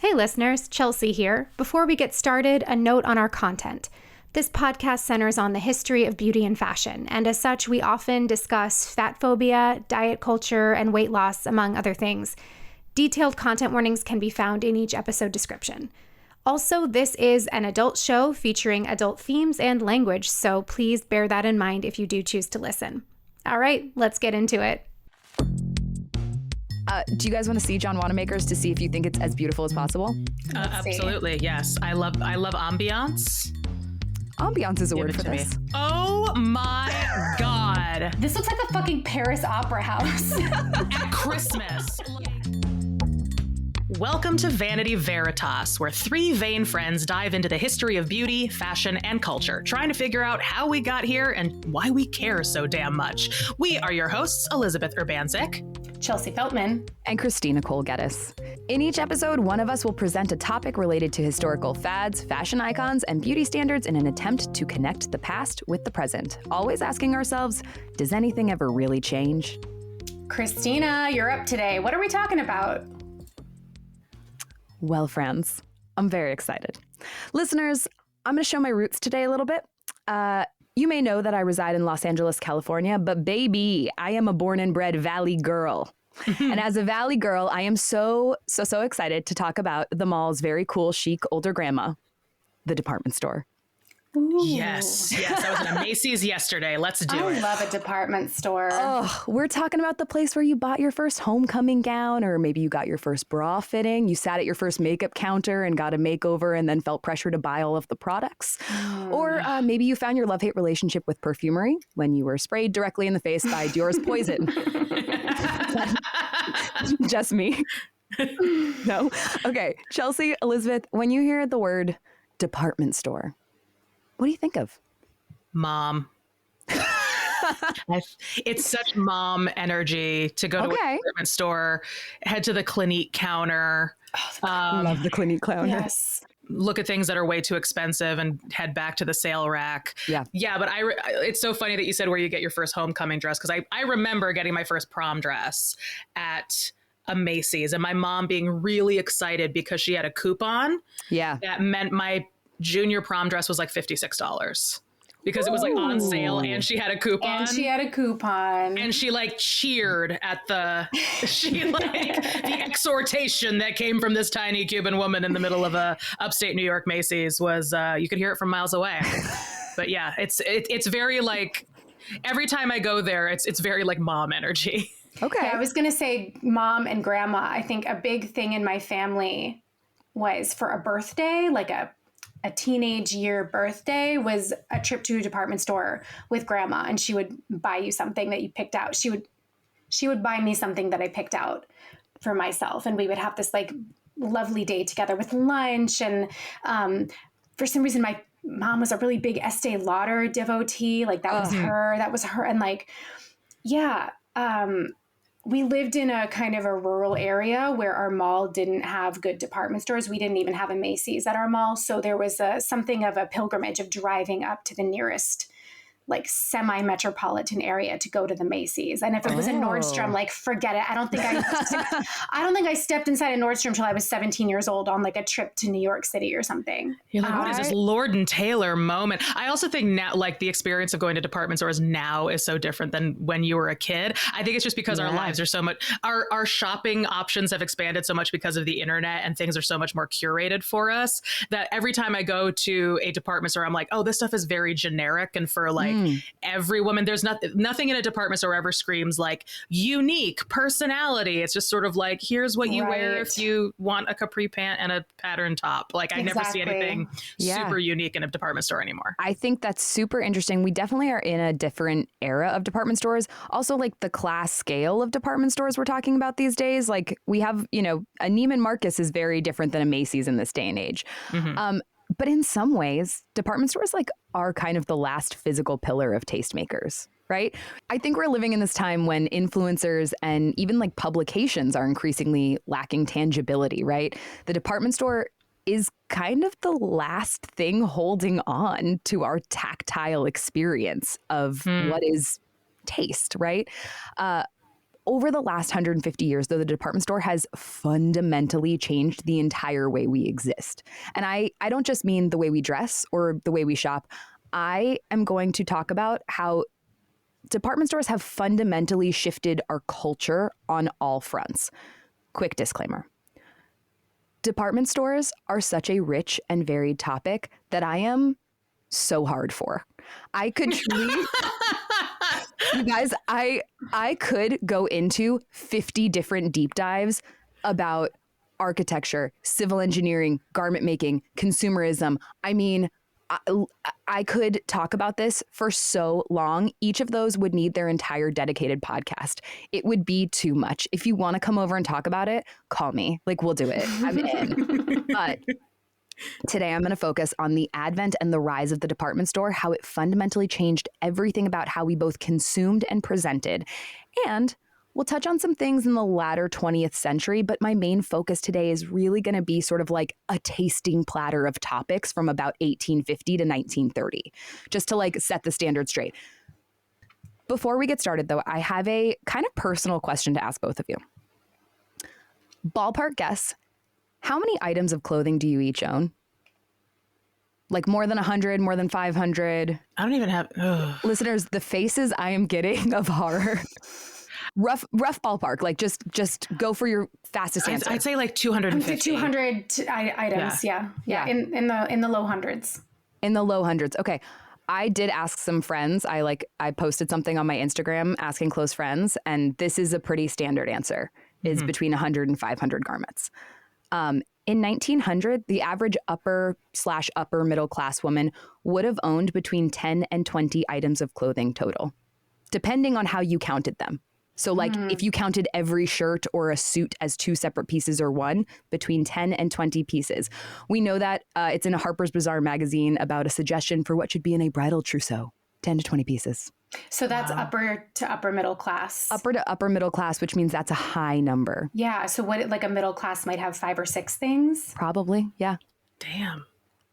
Hey listeners, Chelsea here. Before we get started, a note on our content. This podcast centers on the history of beauty and fashion, and as such, we often discuss fat phobia, diet culture, and weight loss, among other things. Detailed content warnings can be found in each episode description. Also, this is an adult show featuring adult themes and language, so please bear that in mind if you do choose to listen. All right, let's get into it. Do you guys want to see John Wanamaker's to see if you think it's as beautiful as possible? Absolutely, yes. I love ambiance. Ambiance is a word for this. Oh my God. This looks like the fucking Paris Opera House. At Christmas. Welcome to Vanity Veritas, where three vain friends dive into the history of beauty, fashion, and culture, trying to figure out how we got here and why we care so damn much. We are your hosts, Elizabeth Urbanzik, Chelsea Feltman, and Christina Cole Geddes. In each episode, one of us will present a topic related to historical fads, fashion icons, and beauty standards in an attempt to connect the past with the present. Always asking ourselves, does anything ever really change? Christina, you're up today. What are we talking about? Well, friends, I'm very excited. Listeners, I'm going to show my roots today a little bit. You may know that I reside in Los Angeles, California, but baby, I am a born and bred Valley girl. And as a Valley girl, I am so excited to talk about the mall's very cool, chic older grandma, the department store. Ooh. Yes. I was in a Macy's yesterday. Let's do it. I love a department store. Oh, we're talking about the place where you bought your first homecoming gown, or maybe you got your first bra fitting. You sat at your first makeup counter and got a makeover and then felt pressure to buy all of the products. Or maybe you found your love-hate relationship with perfumery when you were sprayed directly in the face by Dior's Poison. Just me. No? Okay, Chelsea, Elizabeth, when you hear the word department store, what do you think of? Mom. It's such mom energy to go to a department store, head to the Clinique counter. Love the Clinique counter. Yes. Look at things that are way too expensive and head back to the sale rack. Yeah, but it's so funny that you said where you get your first homecoming dress, because I remember getting my first prom dress at a Macy's and my mom being really excited because she had a coupon. Yeah. That meant my junior prom dress was like $56 because it was like on sale and she had a coupon. And she like cheered at the exhortation that came from this tiny Cuban woman in the middle of a upstate New York Macy's was, you could hear it from miles away. But yeah, it's very like, every time I go there, it's very like mom energy. Okay. Yeah, I was going to say mom and grandma. I think a big thing in my family was for a birthday, like a teenage year birthday, was a trip to a department store with grandma, and she would buy you something that you picked out. She would buy me something that I picked out for myself, and we would have this like lovely day together with lunch. And for some reason, my mom was a really big Estee Lauder devotee. Like that was her. And like, yeah. We lived in a kind of a rural area where our mall didn't have good department stores. We didn't even have a Macy's at our mall. So there was something of a pilgrimage of driving up to the nearest like semi-metropolitan area to go to the Macy's. And if it was a Nordstrom, like forget it. I don't think I stepped inside a Nordstrom till I was 17 years old on like a trip to New York City or something. You're like, what is this Lord and Taylor moment? I also think now, like the experience of going to department stores now is so different than when you were a kid. I think it's just because our lives are so much, our shopping options have expanded so much because of the internet, and things are so much more curated for us, that every time I go to a department store, I'm like, oh, this stuff is very generic. And for like every woman, there's nothing in a department store ever screams like unique personality. It's just sort of like, here's what you wear if you want a capri pant and a pattern top. Like I never see anything super unique in a department store anymore. I think that's super interesting. We definitely are in a different era of department stores. Also, like the class scale of department stores we're talking about these days. Like we have, a Neiman Marcus is very different than a Macy's in this day and age. But in some ways, department stores like are kind of the last physical pillar of tastemakers, right? I think we're living in this time when influencers and even like publications are increasingly lacking tangibility, right? The department store is kind of the last thing holding on to our tactile experience of what is taste, right? over the last 150 years, though, the department store has fundamentally changed the entire way we exist. And I don't just mean the way we dress or the way we shop. I am going to talk about how department stores have fundamentally shifted our culture on all fronts. Quick disclaimer. Department stores are such a rich and varied topic that I am so hard for. I could truly, you guys, I could go into 50 different deep dives about architecture, civil engineering, garment making, consumerism. I mean, I could talk about this for so long. Each of those would need their entire dedicated podcast. It would be too much. If you want to come over and talk about it, call me. Like, we'll do it. I'm in. But today I'm going to focus on the advent and the rise of the department store, how it fundamentally changed everything about how we both consumed and presented. And we'll touch on some things in the latter 20th century, but my main focus today is really going to be sort of like a tasting platter of topics from about 1850 to 1930, just to like set the standard straight. Before we get started, though, I have a kind of personal question to ask both of you. Ballpark guess, how many items of clothing do you each own? Like more than 100, more than 500? I don't even have... Listeners, the faces I am getting of horror... Rough ballpark, like just go for your fastest answer. I'd say like 250. 200 items, yeah. In the low hundreds. In the low hundreds. Okay. I did ask some friends. I posted something on my Instagram asking close friends, and this is a pretty standard answer, is between 100 and 500 garments. In 1900, the average upper/upper middle class woman would have owned between 10 and 20 items of clothing total, depending on how you counted them. So like if you counted every shirt or a suit as two separate pieces or one, between 10 and 20 pieces. We know that it's in a Harper's Bazaar magazine about a suggestion for what should be in a bridal trousseau, 10 to 20 pieces. So that's upper to upper middle class. Upper to upper middle class, which means that's a high number. Yeah. So what, like a middle class might have 5 or 6 things? Probably, yeah. Damn.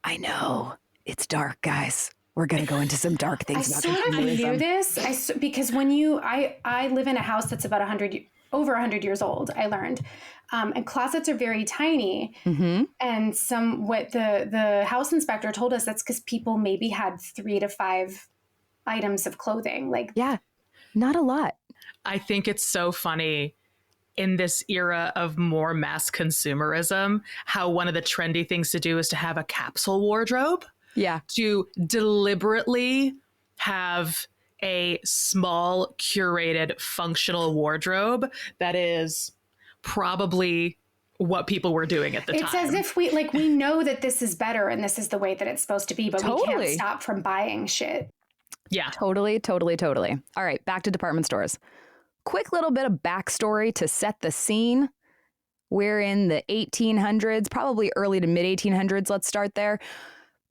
I know. It's dark, guys. We're going to go into some dark things. I sort of knew this because when I live in a house that's about over 100 years old, I learned, and closets are very tiny. And what the house inspector told us, that's because people maybe had 3 to 5 items of clothing. Like, yeah, not a lot. I think it's so funny in this era of more mass consumerism, how one of the trendy things to do is to have a capsule wardrobe. Yeah. To deliberately have a small, curated, functional wardrobe that is probably what people were doing at the time. It's as if we know that this is better and this is the way that it's supposed to be, but we can't stop from buying shit. Yeah. Totally. All right, back to department stores. Quick little bit of backstory to set the scene. We're in the 1800s, probably early to mid 1800s. Let's start there.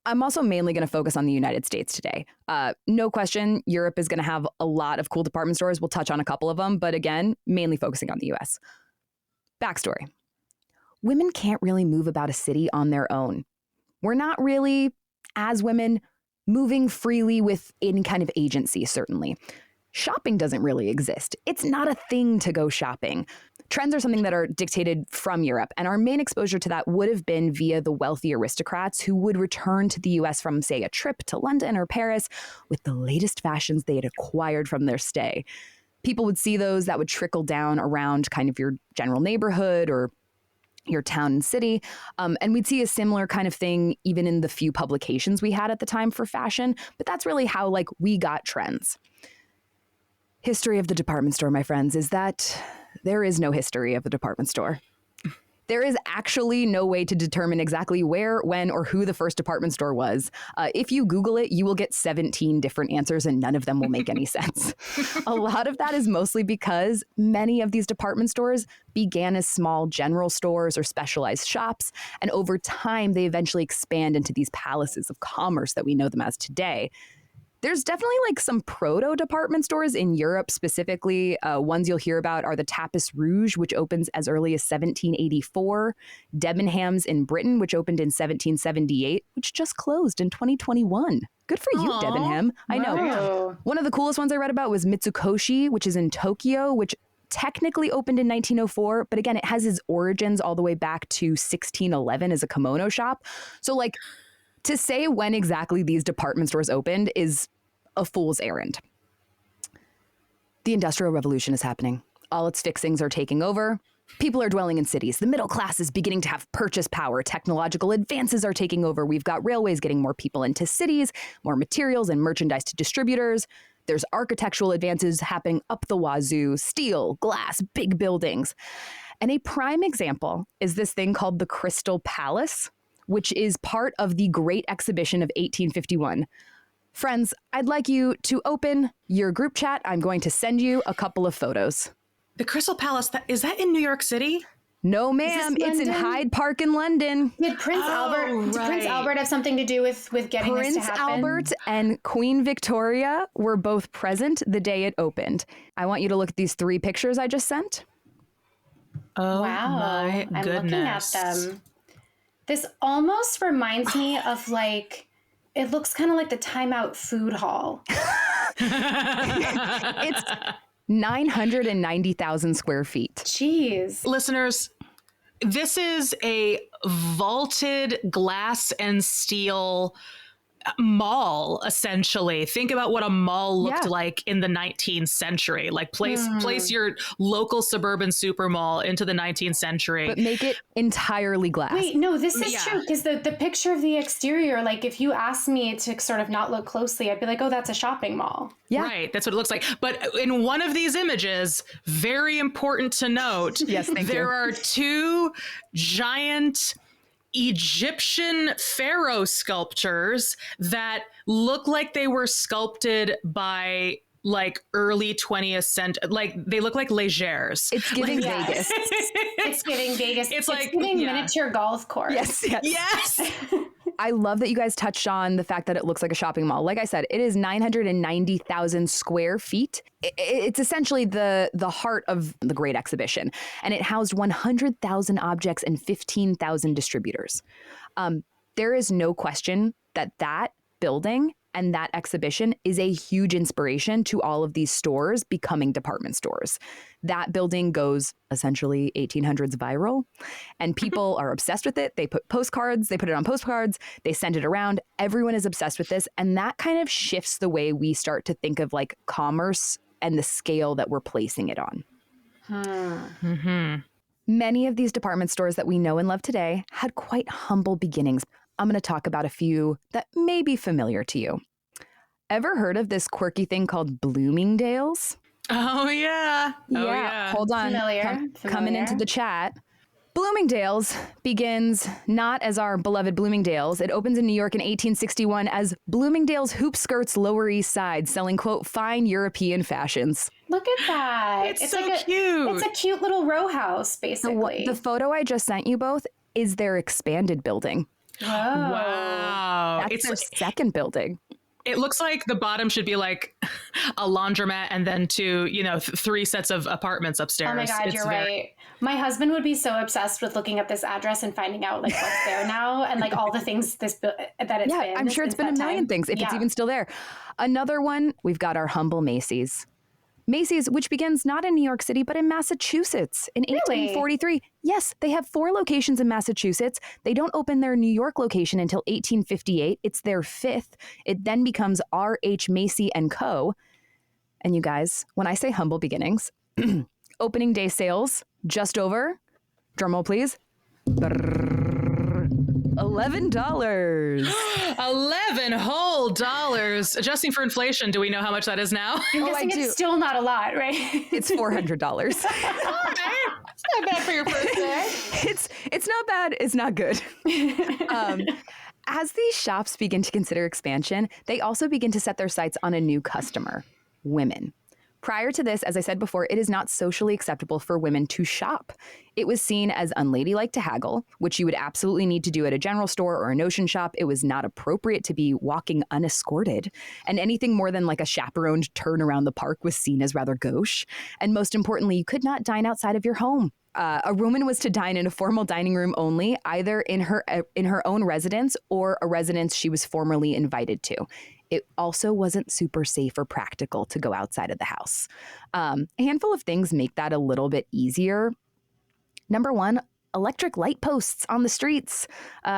I'm also mainly going to focus on the United States today. No question, Europe is going to have a lot of cool department stores. We'll touch on a couple of them, but again, mainly focusing on the US. Backstory. Women can't really move about a city on their own. We're not really, as women, moving freely with any kind of agency, certainly. Shopping doesn't really exist. It's not a thing to go shopping. Trends are something that are dictated from Europe, and our main exposure to that would have been via the wealthy aristocrats who would return to the US from, say, a trip to London or Paris with the latest fashions they had acquired from their stay. People would see those, that would trickle down around kind of your general neighborhood or your town and city. And we'd see a similar kind of thing even in the few publications we had at the time for fashion, but that's really how we got trends. History of the department store, my friends, is that there is no history of the department store. There is actually no way to determine exactly where, when, or who the first department store was. If you Google it, you will get 17 different answers and none of them will make any sense. A lot of that is mostly because many of these department stores began as small general stores or specialized shops, and over time they eventually expand into these palaces of commerce that we know them as today. There's definitely some proto department stores in Europe specifically. Ones you'll hear about are the Tapis Rouge, which opens as early as 1784, Debenhams in Britain, which opened in 1778, which just closed in 2021. Good for you, Debenham. I know. Wow. One of the coolest ones I read about was Mitsukoshi, which is in Tokyo, which technically opened in 1904, but again, it has its origins all the way back to 1611 as a kimono shop. So like to say when exactly these department stores opened is a fool's errand. The Industrial Revolution is happening. All its fixings are taking over. People are dwelling in cities. The middle class is beginning to have purchase power. Technological advances are taking over. We've got railways getting more people into cities, more materials and merchandise to distributors. There's architectural advances happening up the wazoo, steel, glass, big buildings. And a prime example is this thing called the Crystal Palace, which is part of the Great Exhibition of 1851. Friends, I'd like you to open your group chat. I'm going to send you a couple of photos. The Crystal Palace, is that in New York City? No, ma'am. It's in Hyde Park in London. Did Prince Albert have something to do with getting Prince this to happen? Albert and Queen Victoria were both present the day it opened. I want you to look at these 3 pictures I just sent. Oh, wow. my I'm goodness. looking at them. This almost reminds me of like, it looks kind of like the Time Out food hall. It's 990,000 square feet. Jeez. Listeners, this is a vaulted glass and steel mall, essentially. Think about what a mall looked like in the 19th century. Like place your local suburban super mall into the 19th century. But make it entirely glass. Wait, no, this is true, because the picture of the exterior, like if you asked me to sort of not look closely, I'd be like, oh, that's a shopping mall. Yeah. Right, that's what it looks like. But in one of these images, very important to note, yes, there are 2 giant Egyptian pharaoh sculptures that look like they were sculpted by like early 20th century, like they look like légères. It's giving Vegas. It's giving Vegas. It's giving miniature golf course. Yes. I love that you guys touched on the fact that it looks like a shopping mall. Like I said, it is 990,000 square feet. It's essentially the heart of the Great Exhibition, and it housed 100,000 objects and 15,000 distributors. There is no question that building and that exhibition is a huge inspiration to all of these stores becoming department stores. That building goes essentially 1800s viral, and people are obsessed with it. They put it on postcards, they send it around. Everyone is obsessed with this. And that kind of shifts the way we start to think of like commerce and the scale that we're placing it on. Mm-hmm. Many of these department stores that we know and love today had quite humble beginnings. I'm going to talk about a few that may be familiar to you. Ever heard of this quirky thing called Bloomingdale's? Oh, yeah. Oh, yeah. Hold on. Familiar. Coming into the chat. Bloomingdale's begins not as our beloved Bloomingdale's. It opens in New York in 1861 as Bloomingdale's Hoop Skirts Lower East Side, selling, quote, fine European fashions. Look at that. It's so cute. It's a cute little row house, basically. The photo I just sent you both is their expanded building. Whoa. Wow. That's their second building. It looks like the bottom should be like a laundromat and then 2, 3 sets of apartments upstairs. Oh my God, you're right. My husband would be so obsessed with looking up this address and finding out like what's there now and like all the things that it's been. Yeah, I'm sure it's been a million things if it's even still there. Another one, we've got our humble Macy's. Macy's, which begins not in New York City, but in Massachusetts in 1843. Yes, they have 4 locations in Massachusetts. They don't open their New York location until 1858. It's their 5th. It then becomes R.H. Macy & Co. And you guys, when I say humble beginnings, opening day sales just over, drumroll please, $11. 11 whole dollars. Adjusting for inflation, do we know how much that is now? I'm guessing it's still not a lot, right? It's $400. It's not bad for your first day. It's not bad. It's not good. As these shops begin to consider expansion, they also begin to set their sights on a new customer, women. Prior to this, as I said before, it is not socially acceptable for women to shop. It was seen as unladylike to haggle, which you would absolutely need to do at a general store or a notion shop. It was not appropriate to be walking unescorted. And anything more than like a chaperoned turn around the park was seen as rather gauche. And most importantly, you could not dine outside of your home. A woman was to dine in a formal dining room only, either in her own residence or a residence she was formerly invited to. It also wasn't super safe or practical to go outside of the house. A handful of things make that a little bit easier. Number one, electric light posts on the streets.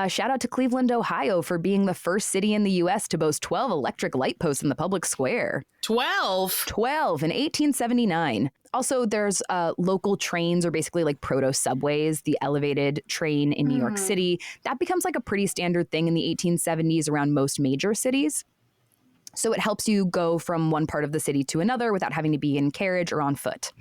Shout out to Cleveland, Ohio for being the first city in the U.S. to boast 12 electric light posts in the public square. 12? 12 in 1879. Also, there's local trains, or basically like proto-subways, the elevated train in New York City. That becomes like a pretty standard thing in the 1870s around most major cities. So it helps you go from one part of the city to another without having to be in carriage or on foot.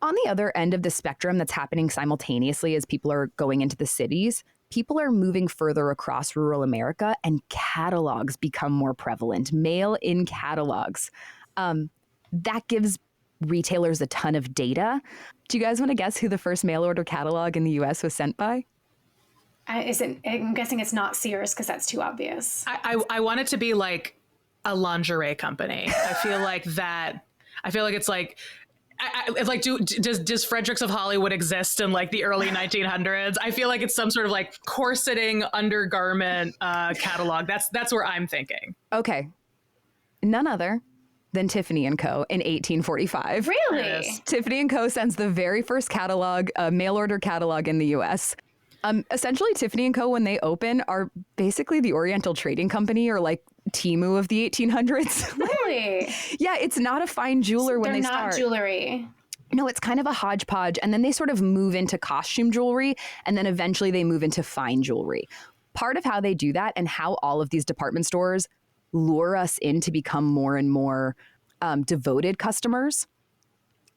On the other end of the spectrum that's happening simultaneously as people are going into the cities, people are moving further across rural America and catalogs become more prevalent. Mail-in catalogs. That gives retailers a ton of data. Do you guys want to guess who the first mail order catalog in the US was sent by? I'm guessing it's not Sears because that's too obvious. I want it to be like a lingerie company. I feel like it's like, it's like, does Fredericks of Hollywood exist in like the early 1900s? I feel like it's some sort of like corseting undergarment catalog. That's where I'm thinking. Okay. None other than Tiffany & Co. in 1845. Really? Yes. Tiffany & Co. sends the very first catalog, mail order catalog in the U.S. Essentially, Tiffany & Co., when they open, are basically the Oriental Trading Company, or like Temu of the 1800s. Really? Yeah, it's not a fine jeweler when they start. They're not jewelry. No, it's kind of a hodgepodge. And then they sort of move into costume jewelry, and then eventually they move into fine jewelry. Part of how they do that, and how all of these department stores lure us in to become more and more devoted customers,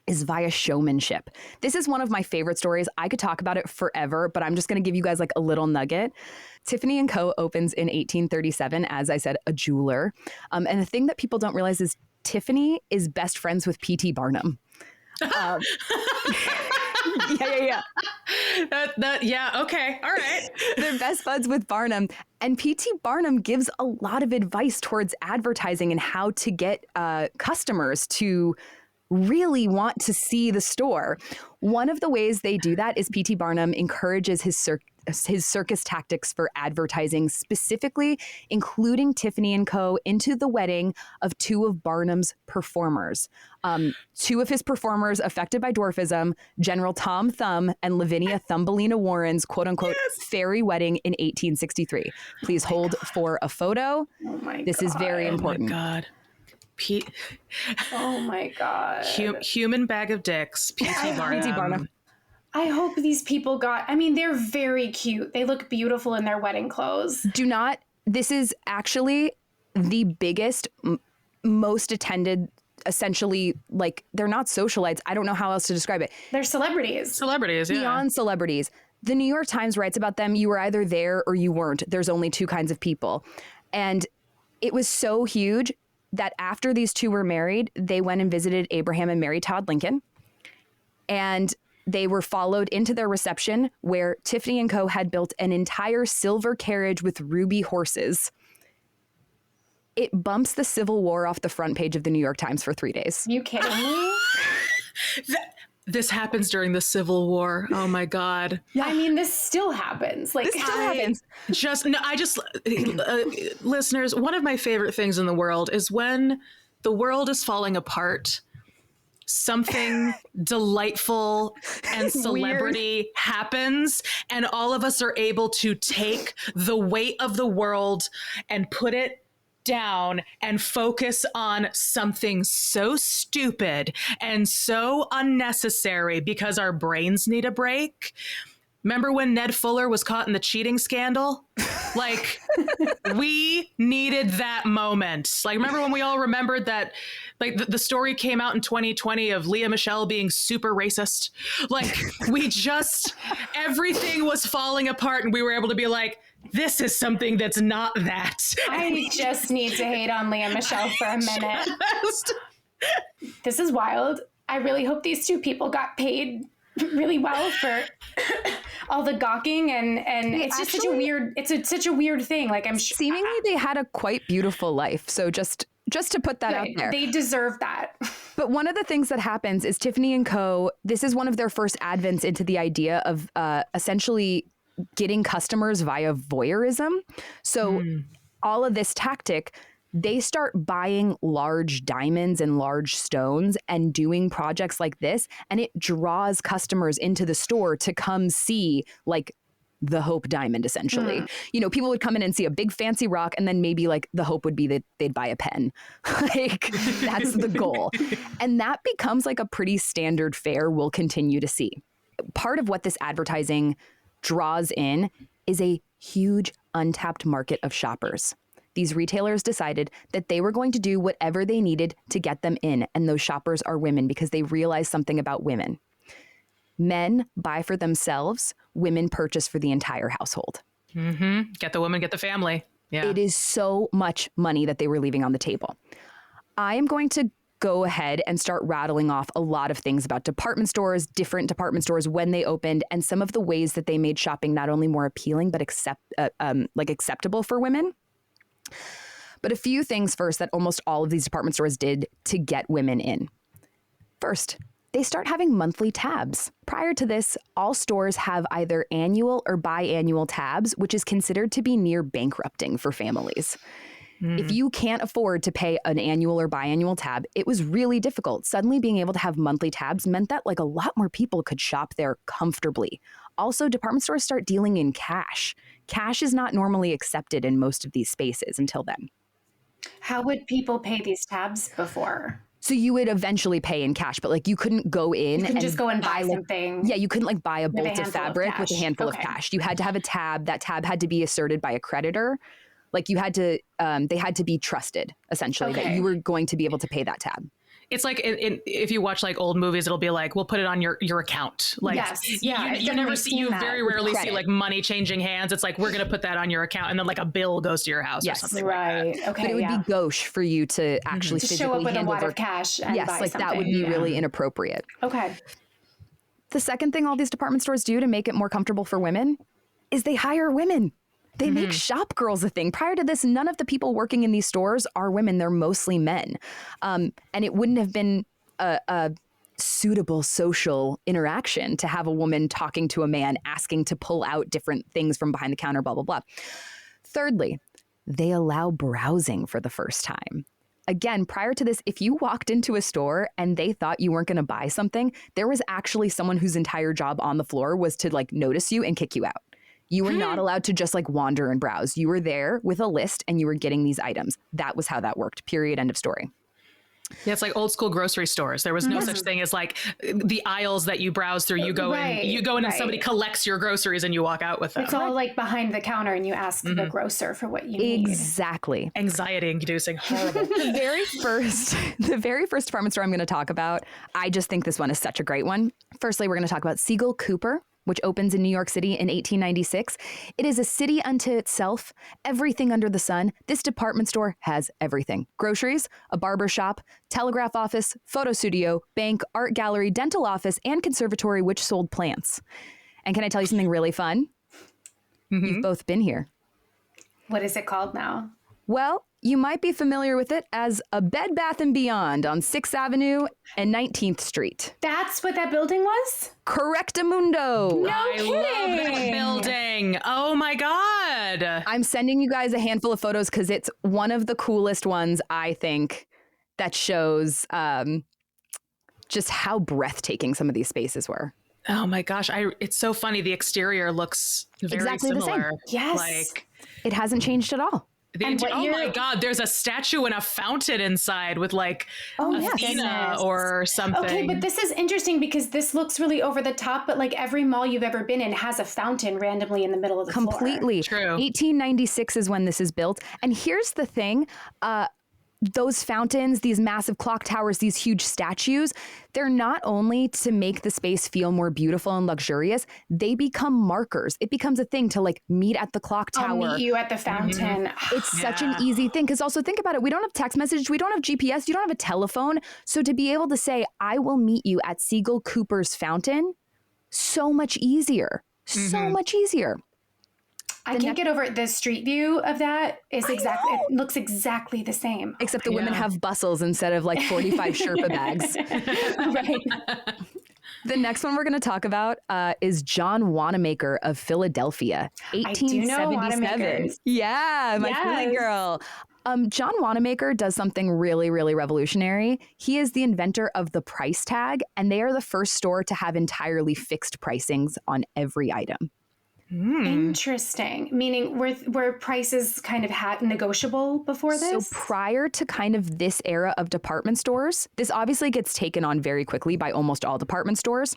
is via showmanship. This is one of my favorite stories. I could talk about it forever, but I'm just going to give you guys like a little nugget. Tiffany & Co. opens in 1837, as I said, a jeweler. And the thing that people don't realize is Tiffany is best friends with P.T. Barnum. Yeah. Yeah. Okay. All right. They're best buds with Barnum. And P.T. Barnum gives a lot of advice towards advertising and how to get customers to really want to see the store. One of the ways they do that is P.T. Barnum encourages his circus tactics for advertising, specifically including Tiffany & Co. into the wedding of two of Barnum's performers. Two of his performers affected by dwarfism, General Tom Thumb and Lavinia Thumbelina Warren's quote-unquote fairy wedding in 1863. Please hold for a photo. Oh my God. This is very important. Oh my God. Oh my God. Human bag of dicks. P.T. Barnum. P.T. Barnum. I hope these people they're very cute. They look beautiful in their wedding clothes. This is actually the biggest, most attended, essentially, like, they're not socialites. I don't know how else to describe it. They're celebrities. Celebrities, yeah. Beyond celebrities. The New York Times writes about them. You were either there or you weren't. There's only two kinds of people. And it was so huge that after these two were married, they went and visited Abraham and Mary Todd Lincoln. And they were followed into their reception, where Tiffany & Co. had built an entire silver carriage with ruby horses. It bumps the Civil War off the front page of the New York Times for 3 days. You kidding me? This happens during the Civil War. Oh my God. Yeah. I mean, this still happens. Like, This still happens. Listeners, one of my favorite things in the world is when the world is falling apart, something delightful and celebrity happens, and all of us are able to take the weight of the world and put it down and focus on something so stupid and so unnecessary because our brains need a break. Remember when Ned Fuller was caught in the cheating scandal? Like, we needed that moment. Like, remember when we all remembered that, like, the story came out in 2020 of Lea Michele being super racist? Like, everything was falling apart, and we were able to be like, this is something that's not that. I just need to hate on Lea Michele for a minute. This is wild. I really hope these two people got paid really well for all the gawking and it's just such a weird thing. Like I'm seemingly they had a quite beautiful life. So just to put that out there. They deserve that. But one of the things that happens is Tiffany & Co., this is one of their first advents into the idea of essentially getting customers via voyeurism. So all of this tactic, they start buying large diamonds and large stones and doing projects like this. And it draws customers into the store to come see like the hope diamond, essentially. You know, people would come in and see a big fancy rock, and then maybe like the hope would be that they'd buy a pen. Like that's the goal. And that becomes like a pretty standard fare we'll continue to see. Part of what this advertising draws in is a huge untapped market of shoppers. These retailers decided that they were going to do whatever they needed to get them in. And those shoppers are women because they realized something about women. Men buy for themselves, women purchase for the entire household. Get the woman, get the family. Yeah. It is so much money that they were leaving on the table. I am going to go ahead and start rattling off a lot of things about department stores, different department stores, when they opened, and some of the ways that they made shopping not only more appealing, but acceptable for women. But a few things first that almost all of these department stores did to get women in. First, they start having monthly tabs. Prior to this, all stores have either annual or biannual tabs, which is considered to be near bankrupting for families. If you can't afford to pay an annual or biannual tab, it was really difficult. Suddenly being able to have monthly tabs meant that like a lot more people could shop there comfortably. Also, department stores start dealing in cash. Cash is not normally accepted in most of these spaces until then. How would people pay these tabs before? So you would eventually pay in cash, but like you couldn't go in and just go and buy something. Yeah, you couldn't like buy a bolt of fabric with a handful of cash. You had to have a tab. That tab had to be asserted by a creditor. Like you had to, they had to be trusted essentially that you were going to be able to pay that tab. It's like if you watch like old movies, it'll be like, we'll put it on your account. Like, yes, you never see, you very rarely see like money changing hands. It's like, we're going to put that on your account. And then like a bill goes to your house or something right. like that. Okay. But it would be gauche for you to actually physically show up with hand a wad over of cash and buy like something. that would be really inappropriate. Okay. The second thing all these department stores do to make it more comfortable for women is they hire women. They make shop girls a thing. Prior to this, none of the people working in these stores are women. They're mostly men. And it wouldn't have been a suitable social interaction to have a woman talking to a man, asking to pull out different things from behind the counter, blah, blah, blah. Thirdly, they allow browsing for the first time. Again, prior to this, if you walked into a store and they thought you weren't going to buy something, there was actually someone whose entire job on the floor was to like notice you and kick you out. You were not allowed to just like wander and browse. You were there with a list and you were getting these items. That was how that worked. Period. End of story. Yeah, it's like old school grocery stores. There was no such thing as like the aisles that you browse through. You go in and somebody collects your groceries and you walk out with them. It's all like behind the counter and you ask the grocer for what you need. Exactly. Anxiety inducing. Horrible. The very first department store I'm going to talk about, I just think this one is such a great one. Firstly, we're going to talk about Siegel Cooper, which opens in New York City in 1896. It is a city unto itself, everything under the sun. This department store has everything. Groceries, a barber shop, telegraph office, photo studio, bank, art gallery, dental office, and conservatory, which sold plants. And can I tell you something really fun? You've both been here. What is it called now? Well, you might be familiar with it as a Bed Bath & Beyond on 6th Avenue and 19th Street. That's what that building was? Correctamundo. No I kidding. love that building. Oh my God. I'm sending you guys a handful of photos because it's one of the coolest ones, I think, that shows just how breathtaking some of these spaces were. Oh my gosh. It's so funny. The exterior looks very exactly similar. The same. Yes. Like, it hasn't changed at all. My God, there's a statue and a fountain inside with like Athena or something. Okay, but this is interesting because this looks really over the top, but like every mall you've ever been in has a fountain randomly in the middle of the floor. Completely. True. 1896 is when this is built. And here's the thing. Those fountains, these massive clock towers, these huge statues, they're not only to make the space feel more beautiful and luxurious, they become markers. It becomes a thing to like meet at the clock tower. I'll meet you at the fountain. It's such an easy thing because also think about it. We don't have text message. We don't have GPS. You don't have a telephone. So to be able to say, I will meet you at Siegel Cooper's fountain so much easier. So much easier. I can't get over the street view of that. It looks exactly the same. Except the women have bustles instead of like 45 Sherpa bags. Right. The next one we're going to talk about is John Wanamaker of Philadelphia, 1877. Yeah, my Philly girl. John Wanamaker does something really, really revolutionary. He is the inventor of the price tag, and they are the first store to have entirely fixed pricings on every item. Interesting. Meaning were prices kind of negotiable before this? So prior to kind of this era of department stores, this obviously gets taken on very quickly by almost all department stores.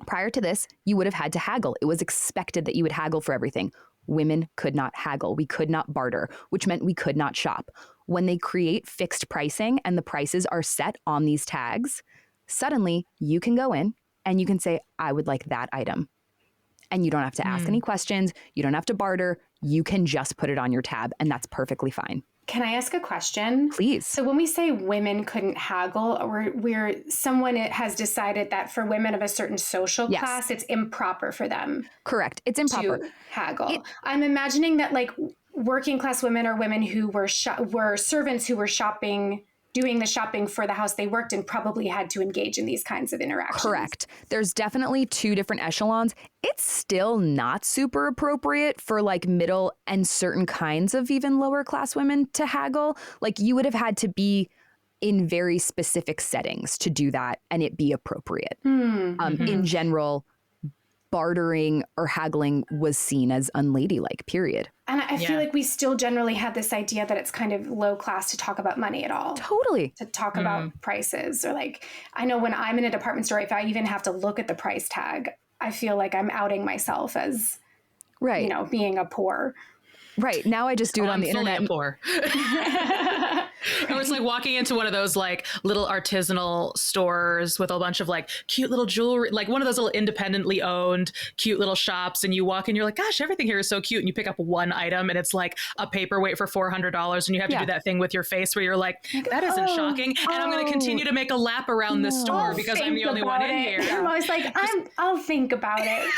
Prior to this, you would have had to haggle. It was expected that you would haggle for everything. Women could not haggle. We could not barter, which meant we could not shop. When they create fixed pricing and the prices are set on these tags, suddenly you can go in and you can say, I would like that item. And you don't have to ask any questions. You don't have to barter. You can just put it on your tab, and that's perfectly fine. Can I ask a question? Please. So when we say women couldn't haggle, someone has decided that for women of a certain social class, it's improper for them. Correct. It's improper to haggle. I'm imagining that like working class women or women who were servants who were doing the shopping for the house they worked in probably had to engage in these kinds of interactions. Correct. There's definitely two different echelons. It's still not super appropriate for like middle and certain kinds of even lower class women to haggle. Like you would have had to be in very specific settings to do that and it be appropriate. In general, bartering or haggling was seen as unladylike, period. And I feel like we still generally have this idea that it's kind of low class to talk about money at all. Totally. To talk about prices or like, I know when I'm in a department store, if I even have to look at the price tag, I feel like I'm outing myself as, being a poor. Right. Now I just do it on the internet. Poor. Or it's like walking into one of those like little artisanal stores with a bunch of like cute little jewelry, like one of those little independently owned cute little shops. And you walk in, you're like, gosh, everything here is so cute. And you pick up one item and it's like a paperweight for $400. And you have to do that thing with your face where you're like, that isn't shocking. And I'm going to continue to make a lap around the store because I'm the only one in here. I'm always like, I'll think about it.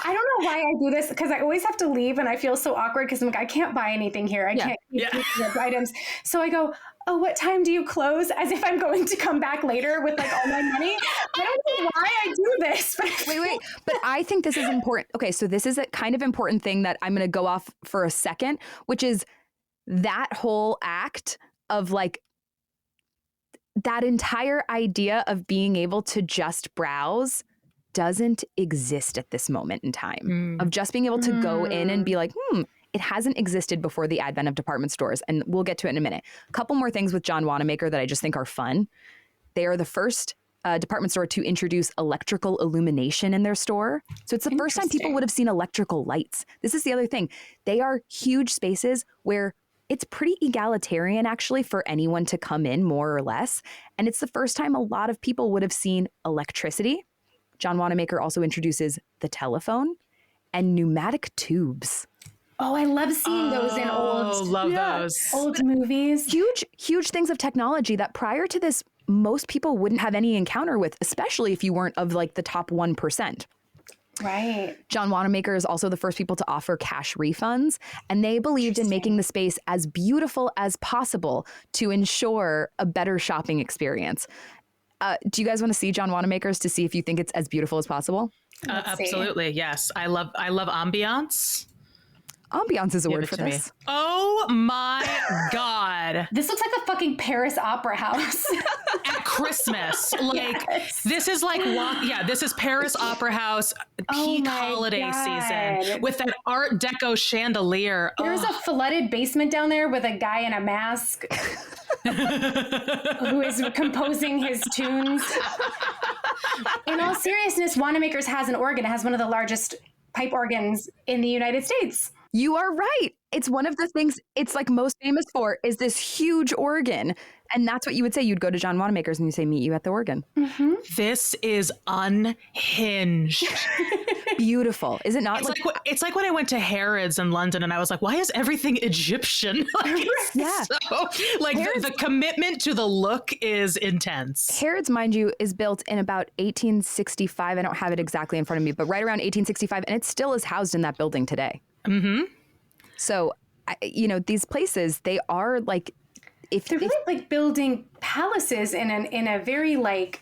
I don't know why I do this because I always have to leave and I feel so awkward because I'm like, I can't buy anything here. I can't keep the items. So I go, oh, what time do you close? As if I'm going to come back later with like all my money. I don't know why I do this. Wait. But I think this is important. Okay, so this is a kind of important thing that I'm going to go off for a second, which is that whole act of like that entire idea of being able to just browse doesn't exist at this moment in time. Of just being able to go in and be like, it hasn't existed before the advent of department stores. And we'll get to it in a minute. A couple more things with John Wanamaker that I just think are fun. They are the first department store to introduce electrical illumination in their store. So it's the first time people would have seen electrical lights. This is the other thing. They are huge spaces where it's pretty egalitarian actually for anyone to come in more or less. And it's the first time a lot of people would have seen electricity. John Wanamaker also introduces the telephone and pneumatic tubes. Oh, I love seeing those in old movies. Huge things of technology that prior to this, most people wouldn't have any encounter with, especially if you weren't of like the top 1%. Right. John Wanamaker is also the first people to offer cash refunds, and they believed in making the space as beautiful as possible to ensure a better shopping experience. Do you guys want to see John Wanamaker's to see if you think it's as beautiful as possible? Absolutely. Yes. I love ambiance. Ambiance is a word for this. Me. Oh my God. This looks like a fucking Paris opera house. At Christmas. Like, this is like, this is Paris Opera House peak holiday season with that Art Deco chandelier. There's a flooded basement down there with a guy in a mask who is composing his tunes. In all seriousness, Wanamaker's has an organ. It has one of the largest pipe organs in the United States. You are right. It's one of the things it's like most famous for is this huge organ. And that's what you would say. You'd go to John Wanamaker's and you say, meet you at the organ. Mm-hmm. This is unhinged. Beautiful. Is it not? It's like when I went to Harrods in London and I was like, why is everything Egyptian? Yeah. So, like the commitment to the look is intense. Harrods, mind you, is built in about 1865. I don't have it exactly in front of me, but right around 1865. And it still is housed in that building today. Mm-hmm. So, these places, they are like... They're really like building palaces in a very like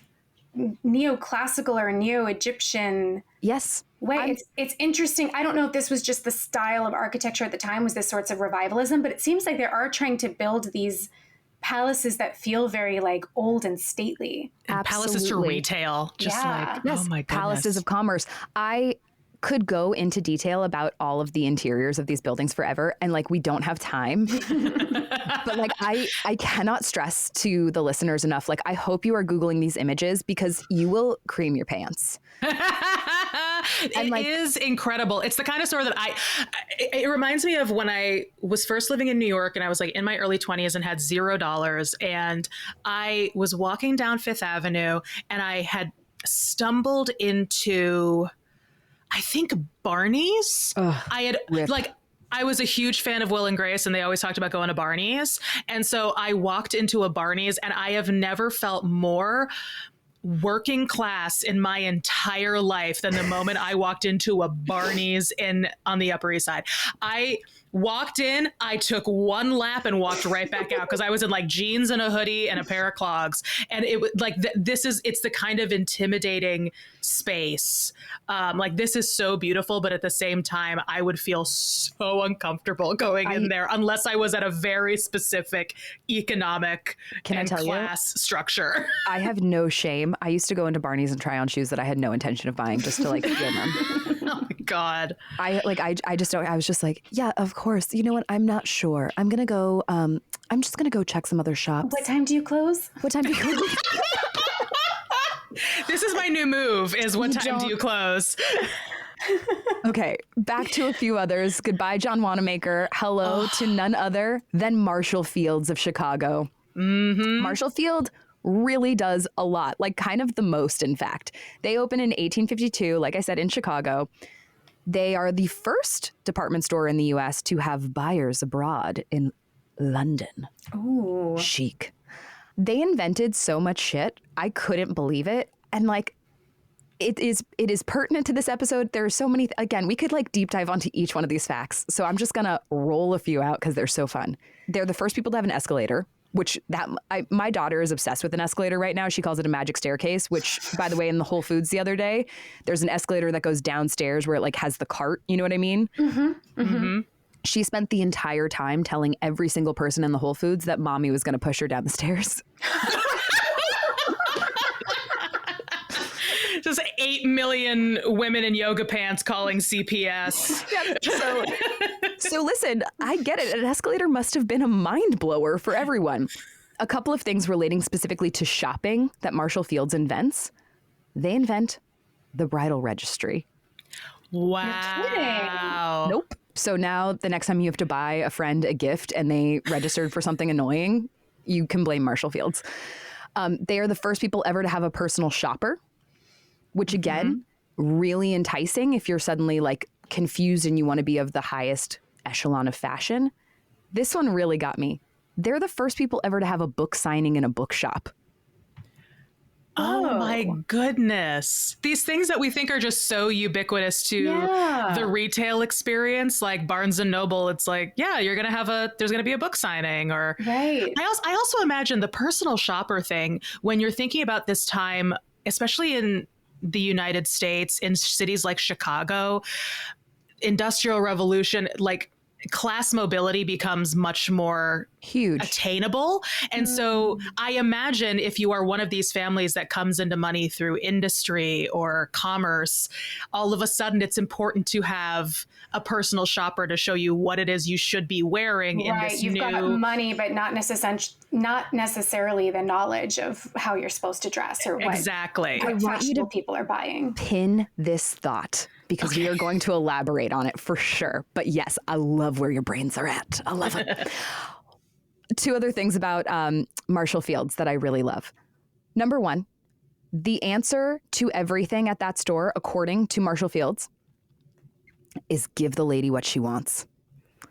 neoclassical or neo-Egyptian way. It's interesting. I don't know if this was just the style of architecture at the time, was this sorts of revivalism, but it seems like they are trying to build these palaces that feel very like old and stately. And palaces to retail. Just like, oh my goodness. Palaces of commerce. I could go into detail about all of the interiors of these buildings forever, and like we don't have time. But like I cannot stress to the listeners enough, like I hope you are Googling these images because you will cream your pants. It is incredible. It's the kind of store that it reminds me of when I was first living in New York and I was like in my early 20s and had $0. And I was walking down Fifth Avenue and I had stumbled into, I think, Barney's. I was a huge fan of Will and Grace, and they always talked about going to Barney's. And so I walked into a Barney's, and I have never felt more working class in my entire life than the moment I walked into a Barney's on the Upper East Side. I walked in, I took one lap and walked right back out because I was in like jeans and a hoodie and a pair of clogs. And it was like, it's the kind of intimidating space. Like this is so beautiful, but at the same time, I would feel so uncomfortable going in there unless I was at a very specific economic and class structure. I have no shame. I used to go into Barney's and try on shoes that I had no intention of buying just to like feel them. Oh my God. I was just like, yeah, of course. You know what? I'm not sure. I'm going to go, I'm just going to go check some other shops. What time do you close? What time do you close? This is my new move, is what time do you close? Okay, back to a few others. Goodbye, John Wanamaker. Hello to none other than Marshall Fields of Chicago. Mm-hmm. Marshall Field really does a lot, like kind of the most, in fact. They opened in 1852, like I said, in Chicago. They are the first department store in the U.S. to have buyers abroad in London. Ooh. Chic. They invented so much shit. I couldn't believe it. And like, it is pertinent to this episode. There are so many, again, we could like deep dive onto each one of these facts. So I'm just going to roll a few out because they're so fun. They're the first people to have an escalator, which my daughter is obsessed with an escalator right now. She calls it a magic staircase, which, by the way, in the Whole Foods the other day, there's an escalator that goes downstairs where it like has the cart. You know what I mean? Mm-hmm. Mm-hmm. She spent the entire time telling every single person in the Whole Foods that mommy was going to push her down the stairs. Just 8 million women in yoga pants calling CPS. So listen, I get it. An escalator must have been a mind blower for everyone. A couple of things relating specifically to shopping that Marshall Fields invents. They invent the bridal registry. Wow. Nope. So now the next time you have to buy a friend a gift and they registered for something annoying, you can blame Marshall Fields. They are the first people ever to have a personal shopper, which again, really enticing if you're suddenly like confused and you want to be of the highest echelon of fashion. This one really got me. They're the first people ever to have a book signing in a bookshop. Oh my goodness. These things that we think are just so ubiquitous to the retail experience, like Barnes and Noble, it's like, yeah, there's going to be a book signing. Or right. I also imagine the personal shopper thing when you're thinking about this time, especially in the United States, in cities like Chicago, Industrial Revolution, like class mobility becomes much more huge, attainable. And so I imagine if you are one of these families that comes into money through industry or commerce, all of a sudden it's important to have a personal shopper to show you what it is you should be wearing in this You've got money, but not necessarily the knowledge of how you're supposed to dress or what exactly. What fashionable people are buying. Pin this thought. because we are going to elaborate on it for sure. But yes, I love where your brains are at. I love it. Two other things about Marshall Fields that I really love. Number one, the answer to everything at that store, according to Marshall Fields, is give the lady what she wants.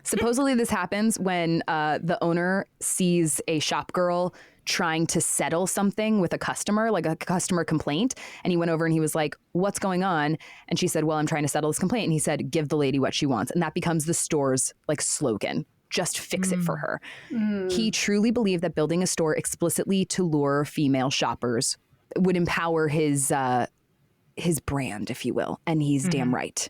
Supposedly this happens when the owner sees a shop girl trying to settle something with a customer, like a customer complaint. And he went over and he was like, what's going on? And she said, well, I'm trying to settle this complaint. And he said, give the lady what she wants. And that becomes the store's like slogan. Just fix it for her. He truly believed that building a store explicitly to lure female shoppers would empower his brand, if you will. And he's damn right.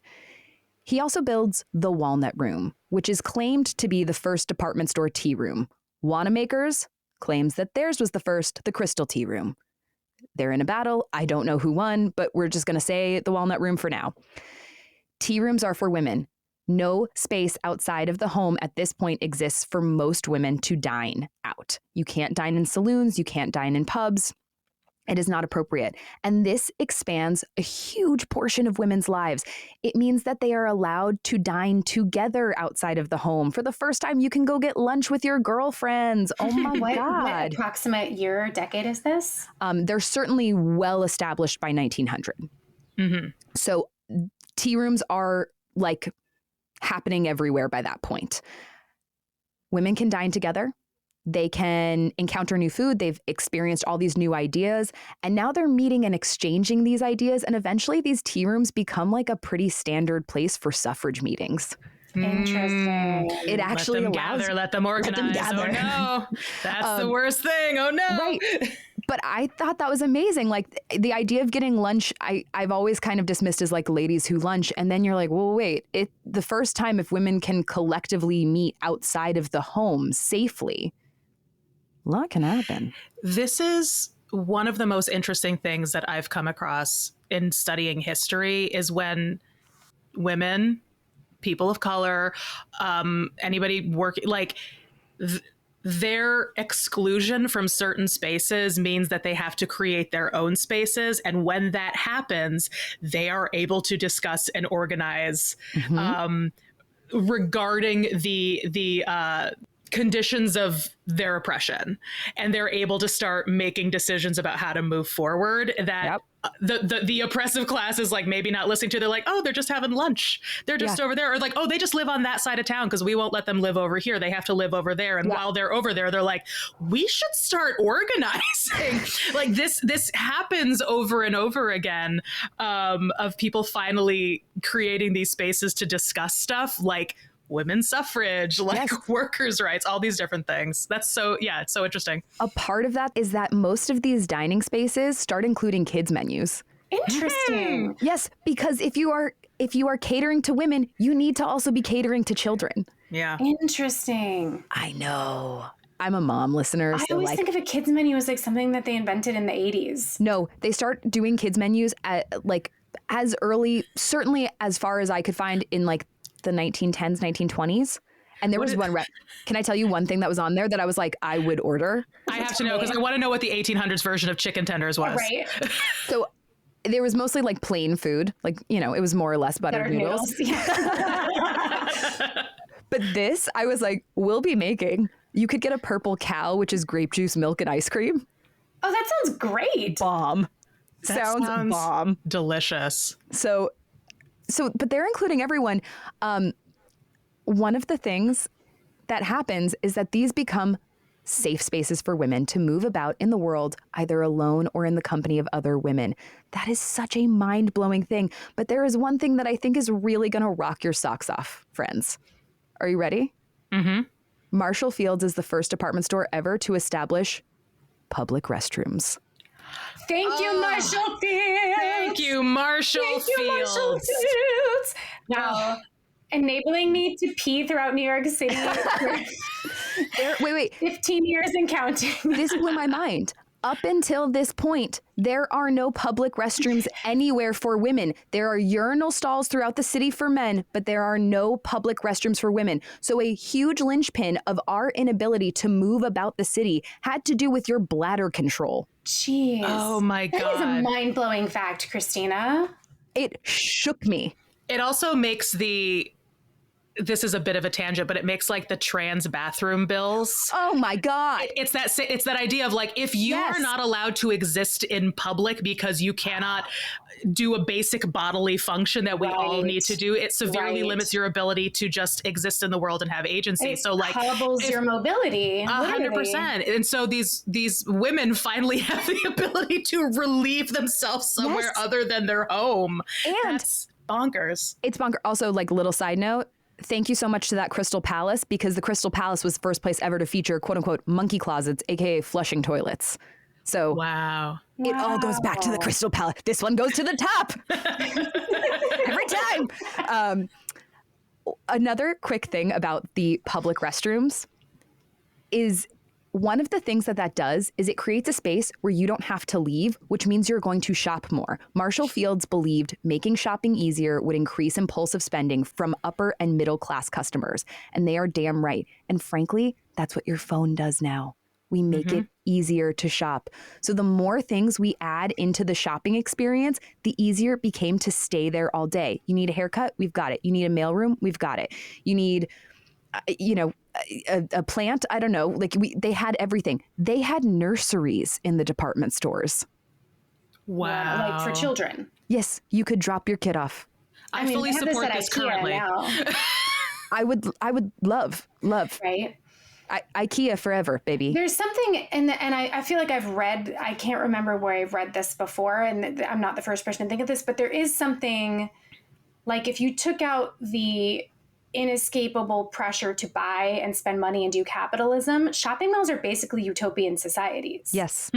He also builds the Walnut Room, which is claimed to be the first department store tea room. Wanamaker's claims that theirs was the first, the Crystal Tea Room. They're in a battle. I don't know who won, but we're just going to say the Walnut Room for now. Tea rooms are for women. No space outside of the home at this point exists for most women to dine out. You can't dine in saloons. You can't dine in pubs. It is not appropriate. And this expands a huge portion of women's lives. It means that they are allowed to dine together outside of the home. For the first time, you can go get lunch with your girlfriends. Oh my God. What approximate year or decade is this? They're certainly well established by 1900. So tea rooms are like happening everywhere by that point. Women can dine together. They can encounter new food. They've experienced all these new ideas. And now they're meeting and exchanging these ideas. And eventually these tea rooms become like a pretty standard place for suffrage meetings. Interesting. It actually let them allows... gather, let them organize. Oh no, that's the worst thing. Oh no. Right. But I thought that was amazing. Like the idea of getting lunch, I've always kind of dismissed as like ladies who lunch. And then you're like, well, wait, the first time if women can collectively meet outside of the home safely, a lot can happen. This is one of the most interesting things that I've come across in studying history is when women, people of color, anybody working, like their exclusion from certain spaces means that they have to create their own spaces. And when that happens, they are able to discuss and organize regarding the conditions of their oppression, and they're able to start making decisions about how to move forward that the oppressive class is like maybe not listening to. They're like, oh, they're just having lunch. They're just over there. Or like, oh, they just live on that side of town because we won't let them live over here. They have to live over there. And while they're over there, they're like, we should start organizing. Like this happens over and over again, of people finally creating these spaces to discuss stuff like women's suffrage, like workers' rights, all these different things. That's so, it's so interesting. A part of that is that most of these dining spaces start including kids menus. Interesting. Yes, because if you are catering to women, you need to also be catering to children. Yeah. Interesting. I know. I'm a mom, listener. I always think of a kids menu as like something that they invented in the 80s. No, they start doing kids menus at like as early, certainly as far as I could find in like the 1910s, 1920s. And there was one can I tell you one thing that was on there that I was like, I would order? I have to know because I want to know what the 1800s version of chicken tenders was. Right. So there was mostly like plain food. Like, you know, it was more or less buttered noodles. But this, I was like, we'll be making. You could get a purple cow, which is grape juice, milk, and ice cream. Oh, that sounds great. Bomb. That sounds bomb. Delicious. So, but they're including everyone. One of the things that happens is that these become safe spaces for women to move about in the world, either alone or in the company of other women. That is such a mind-blowing thing. But there is one thing that I think is really going to rock your socks off, friends. Are you ready? Mm-hmm. Marshall Fields is the first department store ever to establish public restrooms. Thank you, Marshall Fields. Thank you, Marshall Fields. Wow. Enabling me to pee throughout New York City for Wait. 15 years and counting. This blew my mind. Up until this point, there are no public restrooms anywhere for women. There are urinal stalls throughout the city for men, but there are no public restrooms for women. So a huge linchpin of our inability to move about the city had to do with your bladder control. Jeez. Oh my God. That is a mind-blowing fact, Christina. It shook me. It also makes this is a bit of a tangent, but it makes like the trans bathroom bills. Oh my God. It's that idea of like, if you are not allowed to exist in public because you cannot do a basic bodily function that we all need to do, it severely limits your ability to just exist in the world and have agency. It so like hobbles your mobility. 100%. And so these women finally have the ability to relieve themselves somewhere other than their home. And that's bonkers. It's bonkers. Also, like, little side note, thank you so much to that Crystal Palace, because the Crystal Palace was the first place ever to feature quote unquote monkey closets, aka flushing toilets. So wow. It all goes back to the Crystal Palace. This one goes to the top every time. Another quick thing about the public restrooms is one of the things that does is it creates a space where you don't have to leave, which means you're going to shop more. Marshall Fields believed making shopping easier would increase impulsive spending from upper and middle class customers. And they are damn right. And frankly, that's what your phone does now. We make it easier to shop. So the more things we add into the shopping experience, the easier it became to stay there all day. You need a haircut? We've got it. You need a mailroom? We've got it. You need, a plant? I don't know. Like they had everything. They had nurseries in the department stores. Wow. Like for children. Yes, you could drop your kid off. I fully support this currently. I would love. Right. IKEA forever, baby. There's something, and I feel like I've read, I can't remember where I've read this before, and I'm not the first person to think of this, but there is something, like if you took out the inescapable pressure to buy and spend money and do capitalism, shopping malls are basically utopian societies. Yes.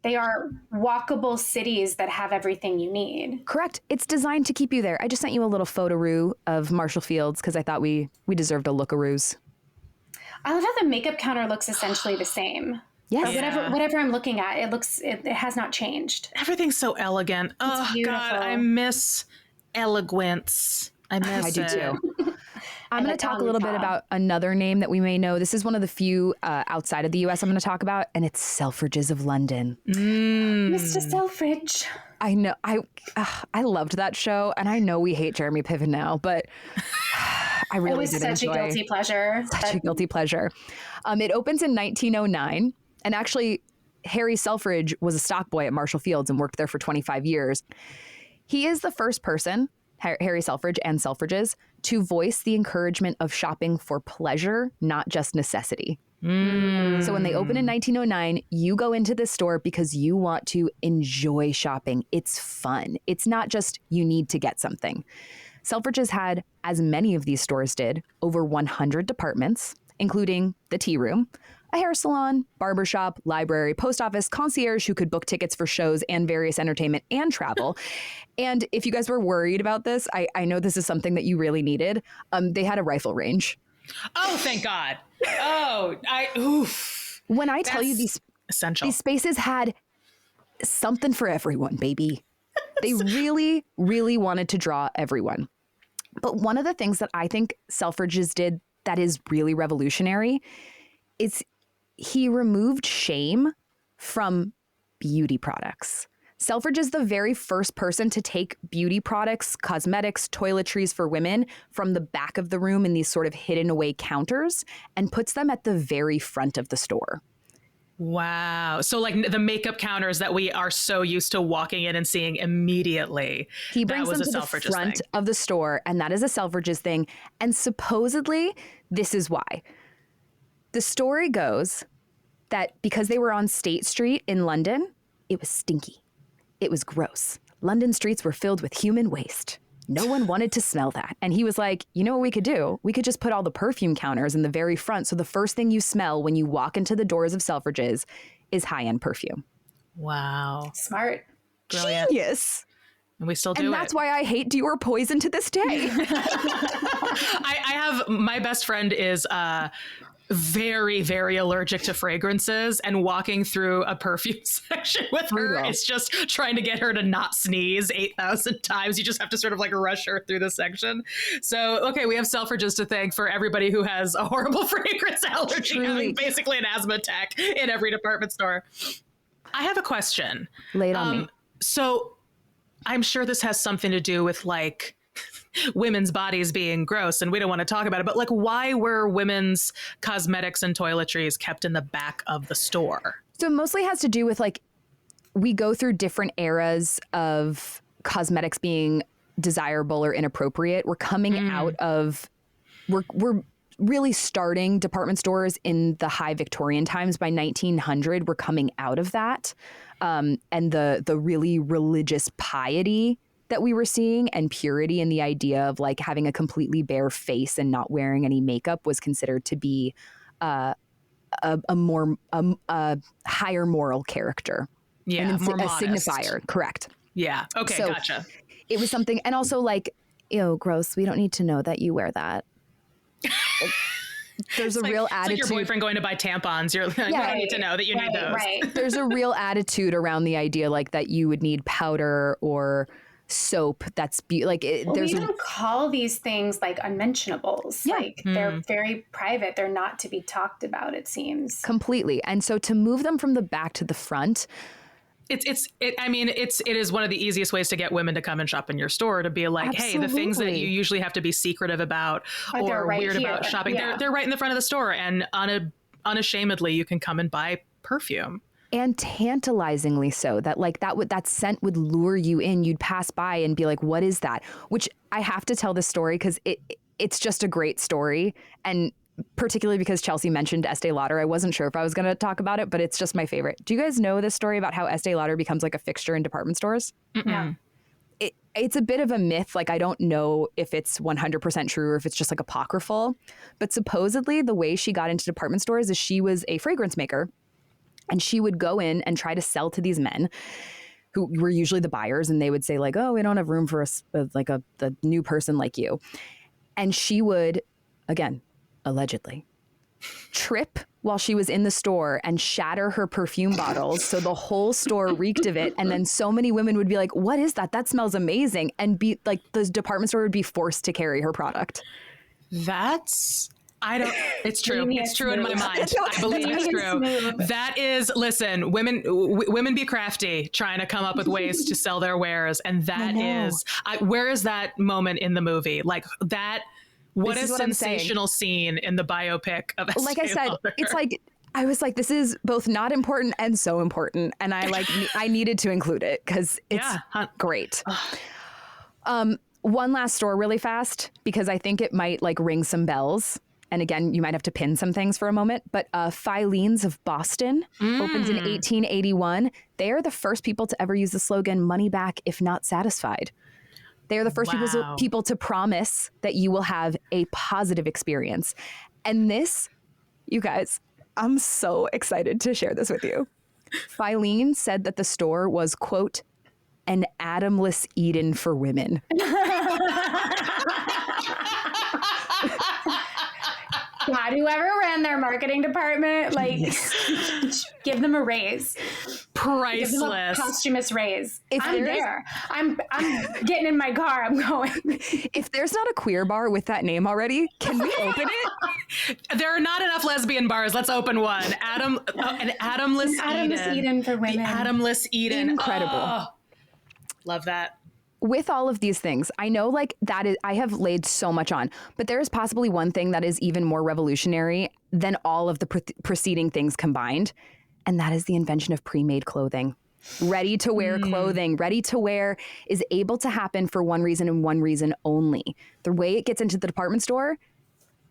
They are walkable cities that have everything you need. Correct. It's designed to keep you there. I just sent you a little photo-roo of Marshall Fields because I thought we deserved a look-a-roos. I love how the makeup counter looks essentially the same. Yes. Whatever I'm looking at, it has not changed. Everything's so elegant. Oh God, I miss elegance. I miss it. I do too. I'm going to talk a little bit about another name that we may know. This is one of the few outside of the U.S. I'm going to talk about, and it's Selfridges of London. Mr. Selfridge. I know. I loved that show, and I know we hate Jeremy Piven now, but I really did enjoy. It was such a guilty pleasure. Such a guilty pleasure. It opens in 1909, and actually, Harry Selfridge was a stock boy at Marshall Fields and worked there for 25 years. He is the first person, Harry Selfridge and Selfridges, to voice the encouragement of shopping for pleasure, not just necessity. So when they open in 1909, you go into this store because you want to enjoy shopping. It's fun. It's not just you need to get something. Selfridges had, as many of these stores did, over 100 departments, including the tea room, a hair salon, barbershop, library, post office, concierge who could book tickets for shows and various entertainment and travel. And if you guys were worried about this, I know this is something that you really needed. They had a rifle range. Oh, thank God. Oh, oof. When I tell you these spaces had something for everyone, baby. They really, really wanted to draw everyone. But one of the things that I think Selfridges did that is really revolutionary is he removed shame from beauty products. Selfridge is the very first person to take beauty products, cosmetics, toiletries for women from the back of the room in these sort of hidden away counters and puts them at the very front of the store. Wow. So like the makeup counters that we are so used to walking in and seeing immediately. He brings them to the front of the store, and that is a Selfridges thing. And supposedly, this is why. The story goes that because they were on State Street in London, it was stinky. It was gross. London streets were filled with human waste. No one wanted to smell that. And he was like, you know what we could do? We could just put all the perfume counters in the very front. So the first thing you smell when you walk into the doors of Selfridges is high-end perfume. Wow. Smart. Brilliant. Genius. And we still do it. And that's why I hate Dior Poison to this day. I have, my best friend is very, very allergic to fragrances, and walking through a perfume section with her, it's just trying to get her to not sneeze 8,000 times. You just have to sort of like rush her through the section. So, okay, we have Selfridges to thank for everybody who has a horrible fragrance allergy, having basically an asthma attack in every department store. I have a question. Lay it on me. So I'm sure this has something to do with like women's bodies being gross and we don't want to talk about it, but like, why were women's cosmetics and toiletries kept in the back of the store? So it mostly has to do with like, we go through different eras of cosmetics being desirable or inappropriate. We're coming out of, we're really starting department stores in the high Victorian times. By 1900, we're coming out of that. And the really religious piety that we were seeing and purity and the idea of like having a completely bare face and not wearing any makeup was considered to be a higher moral character. Yeah, more a modest. Signifier, correct. Yeah. Okay, So gotcha. it was something, and also like, ew, gross, we don't need to know that you wear that. There's a real attitude. It's like your boyfriend going to buy tampons. You don't need to know that you need those. Right. There's a real attitude around the idea like that you would need powder or soap that's like We don't call these things like unmentionables. Yeah. Like they're very private. They're not to be talked about, it seems. completely. And so to move them from the back to the front, It is one of the easiest ways to get women to come and shop in your store, to be like, hey, the things that Absolutely. you usually have to be secretive about But they're or right weird about here. shopping, Yeah. they're right in the front of the store, and unashamedly you can come and buy perfume. and tantalizingly so, that like that scent would lure you in. You'd pass by and be like, what is that? Which I have to tell this story because it's just a great story. And particularly because Chelsea mentioned Estee Lauder, I wasn't sure if I was going to talk about it, but it's just my favorite. Do you guys know this story about how Estee Lauder becomes like a fixture in department stores? Yeah. It's a bit of a myth. Like, I don't know if it's 100% true or if it's just like apocryphal, but supposedly the way she got into department stores is she was a fragrance maker, and she would go in and try to sell to these men who were usually the buyers. And they would say like, oh, we don't have room for the new person like you. And she would, again, allegedly, trip while she was in the store and shatter her perfume bottles so the whole store reeked of it. And then so many women would be like, what is that? That smells amazing. And be like, the department store would be forced to carry her product. It's true. Genius It's true in my move. mind. I believe it's true. That is, listen, women be crafty trying to come up with ways to sell their wares. And that is, where is that moment in the movie? Like that, what a sensational scene in the biopic of Estee Like I said, Lauder. it's like, I was like, this is both not important and so important. And I needed to include it because it's great. One last store really fast, because I think it might like ring some bells. And again, you might have to pin some things for a moment, but Filene's of Boston opens in 1881. They are the first people to ever use the slogan, money back if not satisfied. They are the first people to promise that you will have a positive experience. And this, you guys, I'm so excited to share this with you. Filene said that the store was, quote, an Adamless Eden for women. God, whoever ran their marketing department, like, give them a raise. Priceless. Give them a posthumous raise. I'm there. I'm getting in my car. I'm going. If there's not a queer bar with that name already, can we open it? There are not enough lesbian bars. Let's open one. An Adamless Eden. Eden for women. The Adamless Eden. Incredible. Oh, love that. With all of these things, I know like that is, I have laid so much on, but there is possibly one thing that is even more revolutionary than all of the preceding things combined. And that is the invention of pre-made clothing. Ready to wear clothing. Ready to wear is able to happen for one reason and one reason only. The way it gets into the department store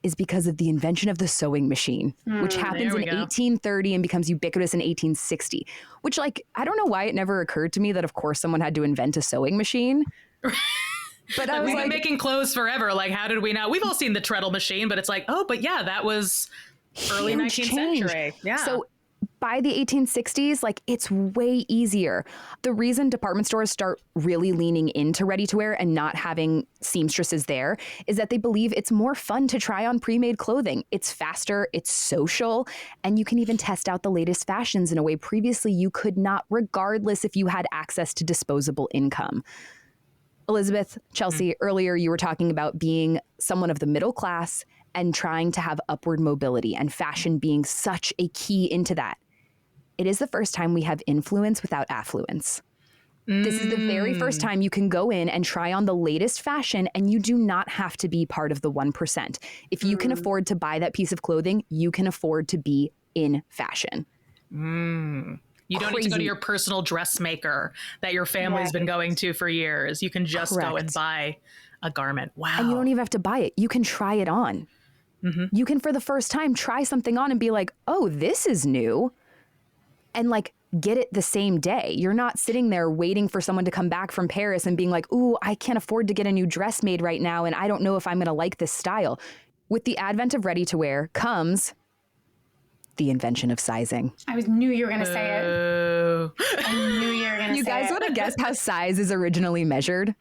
is because of the invention of the sewing machine, which happens in 1830 and becomes ubiquitous in 1860, which like, I don't know why it never occurred to me that of course someone had to invent a sewing machine. But I was We've like, been making clothes forever. Like, how did we not? We've all seen the treadle machine, but it's like, oh, but yeah, that was early huge 19th change. century. Yeah. So by the 1860s, like it's way easier. The reason department stores start really leaning into ready to wear and not having seamstresses there is that they believe it's more fun to try on pre-made clothing. It's faster, it's social, and you can even test out the latest fashions in a way previously you could not, regardless if you had access to disposable income. Elizabeth, Chelsea, earlier you were talking about being someone of the middle class and trying to have upward mobility, and fashion being such a key into that. It is the first time we have influence without affluence. This is the very first time you can go in and try on the latest fashion, and you do not have to be part of the 1%. If you can afford to buy that piece of clothing, you can afford to be in fashion. You don't need to go to your personal dressmaker that your family's been going to for years. You can just go and buy a garment. Wow. And you don't even have to buy it. You can try it on. You can, for the first time, try something on and be like, oh, this is new. And like, get it the same day. You're not sitting there waiting for someone to come back from Paris and being like, ooh, I can't afford to get a new dress made right now, and I don't know if I'm going to like this style. With the advent of ready-to-wear comes the invention of sizing. Knew you were going to say it. I knew you were going to say it. You guys want to guess how size is originally measured?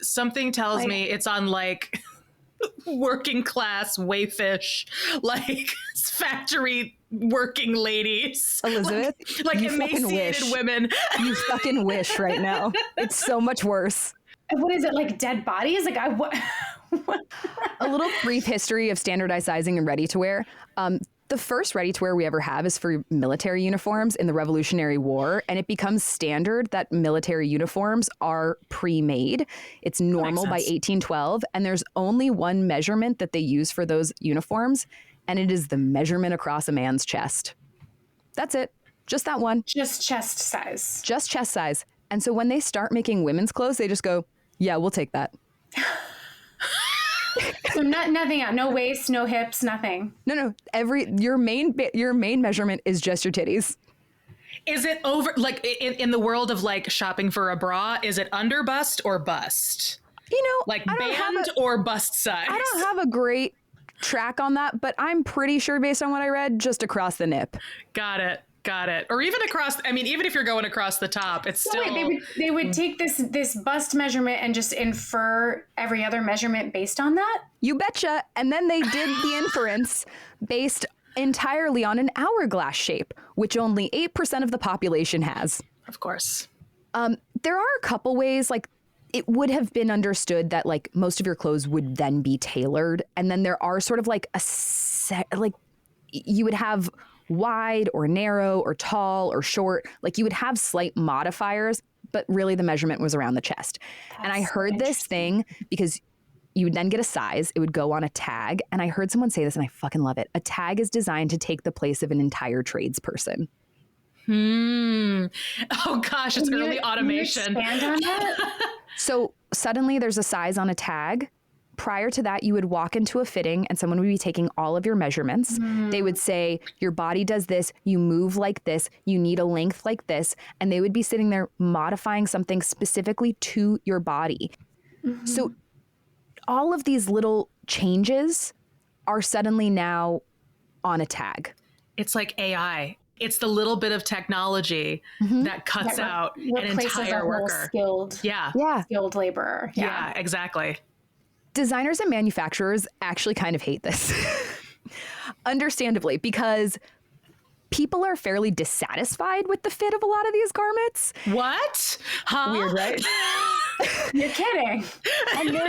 Something tells me it's on like working class wayfish, like factory working ladies. Elizabeth, like you emaciated women. You fucking wish right now. It's so much worse. What is it, like dead bodies? Like what? A little brief history of standardized sizing and ready-to-wear. The first ready-to-wear we ever have is for military uniforms in the Revolutionary War, and it becomes standard that military uniforms are pre-made. It's normal by 1812, and there's only one measurement that they use for those uniforms, and it is the measurement across a man's chest. That's it. Just that one. Just chest size. Just chest size. And so when they start making women's clothes, they just go, yeah, we'll take that. So nothing out, no waist, no hips, nothing. No. Your main measurement is just your titties. Is it over, like in the world of like shopping for a bra, is it under bust or bust? You know, like band or bust size? I don't have a great track on that, but I'm pretty sure based on what I read, just across the nip. Got it. Or even across, I mean, even if you're going across the top, it's still... Wait, they would take this bust measurement and just infer every other measurement based on that? You betcha. And then they did the inference based entirely on an hourglass shape, which only 8% of the population has. Of course. There are a couple ways, like, it would have been understood that, like, most of your clothes would then be tailored. And then there are sort of like you would have wide or narrow or tall or short, like you would have slight modifiers, but really the measurement was around the chest. And I heard this thing because you would then get a size, it would go on a tag. And I heard someone say this and I fucking love it. A tag is designed to take the place of an entire tradesperson. Oh gosh, it's early automation. Can you expand on that? So suddenly there's a size on a tag. Prior to that, you would walk into a fitting and someone would be taking all of your measurements. They would say, your body does this, you move like this, you need a length like this. And they would be sitting there modifying something specifically to your body. So all of these little changes are suddenly now on a tag. It's like AI. It's the little bit of technology that cuts out an entire worker. Skilled laborer. Yeah, exactly. Designers and manufacturers actually kind of hate this, understandably, because people are fairly dissatisfied with the fit of a lot of these garments. What? Huh? Weird, right? You're kidding. And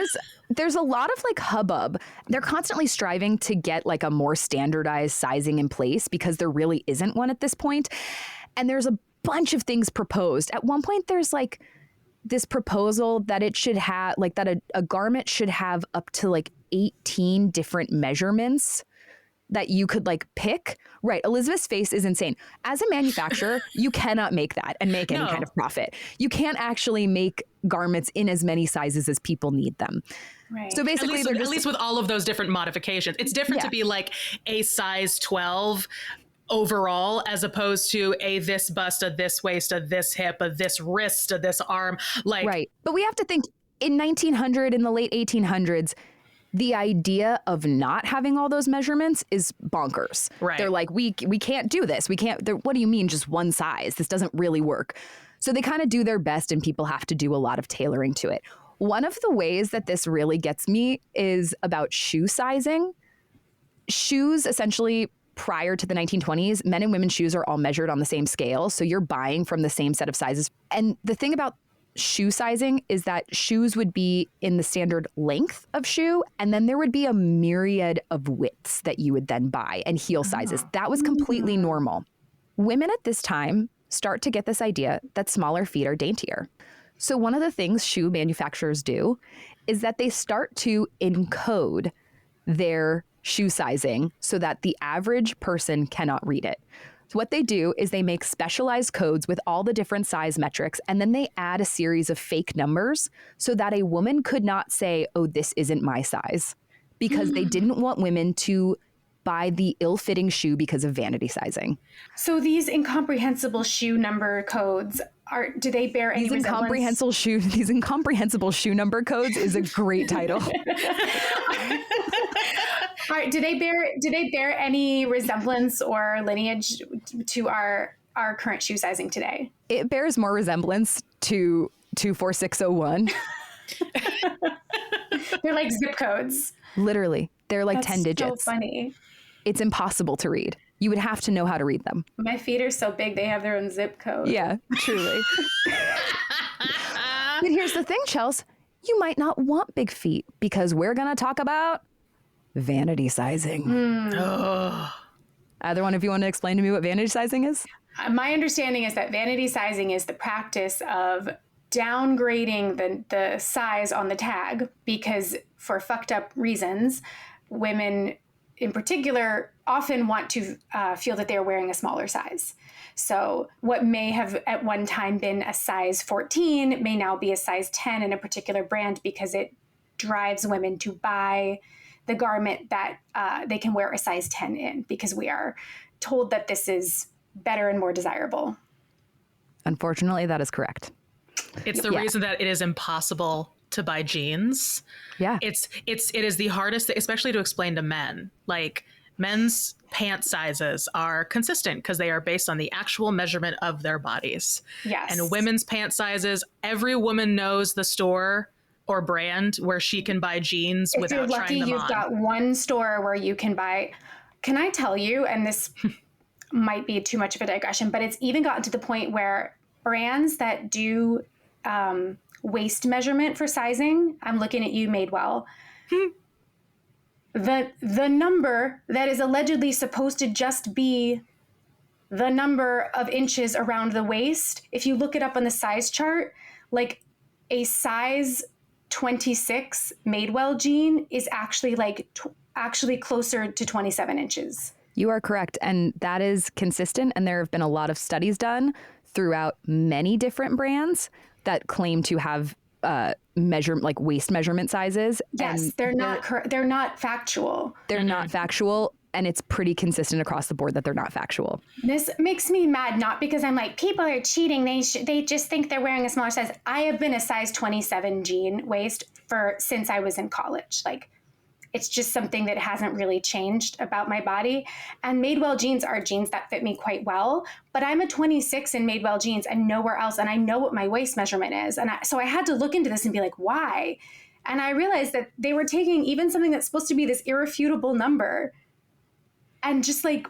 there's a lot of like hubbub. They're constantly striving to get like a more standardized sizing in place because there really isn't one at this point. And there's a bunch of things proposed. At one point, there's like this proposal that it should have, like that a garment should have up to like 18 different measurements that you could like pick. Right. Elizabeth's face is insane. As a manufacturer, you cannot make that and make any kind of profit. You can't actually make garments in as many sizes as people need them. Right. So basically, at least with all of those different modifications, it's different to be like a size 12 overall, as opposed to a this bust, a this waist, a this hip, a this wrist, a this arm. Like, right. But we have to think in 1900, in the late 1800s, the idea of not having all those measurements is bonkers. Right. They're like, we can't do this. We can't. What do you mean just one size? This doesn't really work. So they kind of do their best and people have to do a lot of tailoring to it. One of the ways that this really gets me is about shoe sizing. Shoes, essentially, prior to the 1920s, men and women's shoes are all measured on the same scale. So you're buying from the same set of sizes. And the thing about shoe sizing is that shoes would be in the standard length of shoe, and then there would be a myriad of widths that you would then buy and heel sizes. That was completely normal. Women at this time start to get this idea that smaller feet are daintier. So one of the things shoe manufacturers do is that they start to encode their shoe sizing so that the average person cannot read it. So what they do is they make specialized codes with all the different size metrics, and then they add a series of fake numbers so that a woman could not say, oh, this isn't my size, because they didn't want women to buy the ill-fitting shoe because of vanity sizing. So these incomprehensible shoe number codes do they bear any resemblance? These incomprehensible shoe number codes is a great title. All right, do they bear any resemblance or lineage to our current shoe sizing today? It bears more resemblance to 24601. They're like zip codes. Literally, they're like That's 10 digits. So funny. It's impossible to read. You would have to know how to read them. My feet are so big, they have their own zip code. Yeah, truly. But here's the thing, Chels. You might not want big feet because we're going to talk about vanity sizing. Either one of you want to explain to me what vanity sizing is? My understanding is that vanity sizing is the practice of downgrading the size on the tag because for fucked up reasons, women in particular often want to feel that they're wearing a smaller size. So what may have at one time been a size 14 may now be a size 10 in a particular brand because it drives women to buy the garment that they can wear a size 10 in because we are told that this is better and more desirable. Unfortunately, that is correct. It's the reason that it is impossible to buy jeans. Yeah. It is the hardest, especially to explain to men. Like men's pant sizes are consistent because they are based on the actual measurement of their bodies. Yes. And women's pant sizes, every woman knows the store or brand where she can buy jeans if without you're lucky, trying them you've on. got one store where you can buy. Can I tell you, and this might be too much of a digression, but it's even gotten to the point where brands that do waist measurement for sizing, I'm looking at you, Madewell, the number that is allegedly supposed to just be the number of inches around the waist, if you look it up on the size chart, like a size 26 Madewell jean is actually actually closer to 27 inches. You are correct. And that is consistent. And there have been a lot of studies done throughout many different brands that claim to have waist measurement sizes. Yes, and they're not factual. They're not factual. And it's pretty consistent across the board that they're not factual. This makes me mad, not because I'm like, people are cheating. They just think they're wearing a smaller size. I have been a size 27 jean waist since I was in college. Like, it's just something that hasn't really changed about my body. And Madewell jeans are jeans that fit me quite well, but I'm a 26 in Madewell jeans and nowhere else. And I know what my waist measurement is. And so I had to look into this and be like, why? And I realized that they were taking even something that's supposed to be this irrefutable number and just like,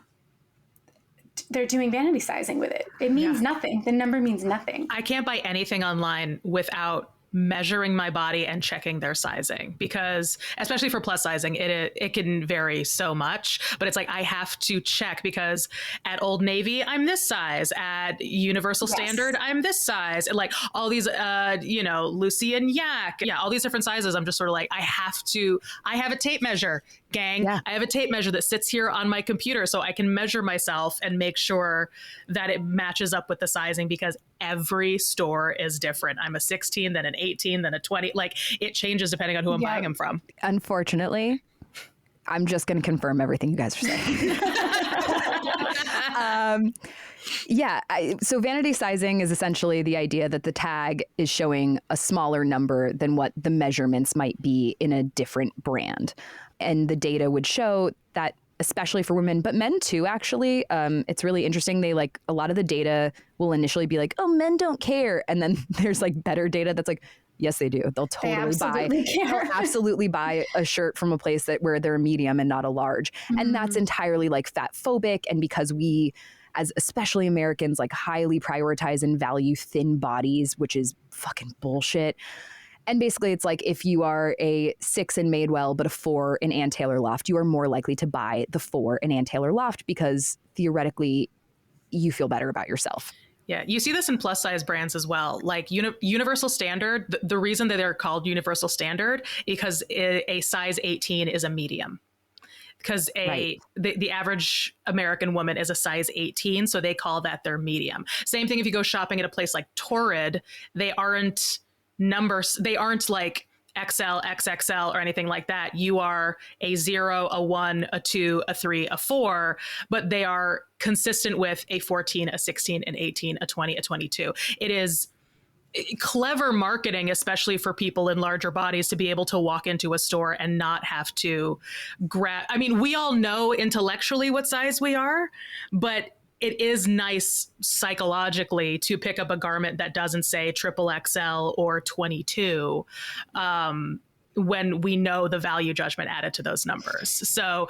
they're doing vanity sizing with it. It means nothing. The number means nothing. I can't buy anything online without measuring my body and checking their sizing, because especially for plus sizing, it can vary so much, but it's like I have to check because at Old Navy I'm this size, at Universal Standard I'm this size, and like all these Lucy and Yak, all these different sizes. I'm just sort of like, I have a tape measure, gang. I have a tape measure that sits here on my computer so I can measure myself and make sure that it matches up with the sizing, because every store is different. I'm a 16, then an 18, then a 20. Like, it changes depending on who I'm buying them from. Unfortunately, I'm just going to confirm everything you guys are saying. So vanity sizing is essentially the idea that the tag is showing a smaller number than what the measurements might be in a different brand. And the data would show that, especially for women, but men too, actually. It's really interesting. They a lot of the data will initially be like, oh, men don't care. And then there's better data that's like, yes, they do. They'll absolutely buy a shirt from a place where they're a medium and not a large. Mm-hmm. And that's entirely fat phobic. And because we, as especially Americans, highly prioritize and value thin bodies, which is fucking bullshit. And basically, it's like if you are a 6 in Madewell but a 4 in Ann Taylor Loft, you are more likely to buy the 4 in Ann Taylor Loft because theoretically you feel better about yourself. Yeah, you see this in plus size brands as well. Like Universal Standard, the reason that they're called Universal Standard because a size 18 is a medium. Because the average American woman is a size 18, so they call that their medium. Same thing if you go shopping at a place like Torrid, they aren't numbers, they aren't like XL, XXL, or anything like that. You are a 0, a 1, a 2, a 3, a 4, but they are consistent with a 14, a 16, an 18, a 20, a 22. It is clever marketing, especially for people in larger bodies, to be able to walk into a store and not have to grab. I mean, we all know intellectually what size we are, but it is nice psychologically to pick up a garment that doesn't say triple XL or 22 when we know the value judgment added to those numbers. So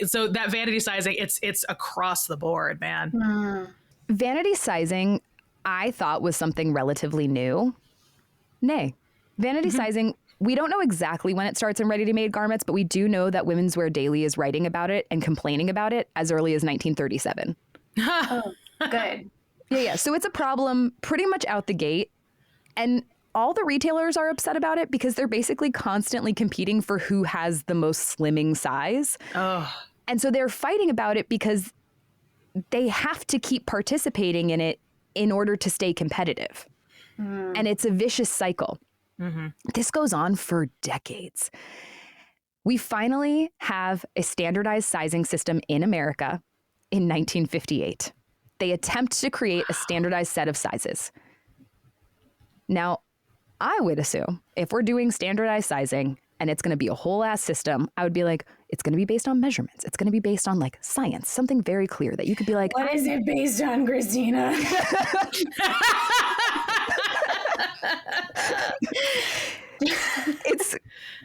so that vanity sizing, it's across the board, man. Vanity sizing, I thought, was something relatively new. Nay, vanity sizing, we don't know exactly when it starts in ready-to-made garments, but we do know that Women's Wear Daily is writing about it and complaining about it as early as 1937. Oh, good. Yeah. So it's a problem pretty much out the gate. And all the retailers are upset about it because they're basically constantly competing for who has the most slimming size. Oh. And so they're fighting about it because they have to keep participating in it in order to stay competitive. And it's a vicious cycle. This goes on for decades. We finally have a standardized sizing system in America in 1958. They attempt to create a standardized set of sizes. Now, I would assume if we're doing standardized sizing and it's going to be a whole ass system, I would be like, it's going to be based on measurements. It's going to be based on like science, something very clear that you could be like, what is it based on, Christina?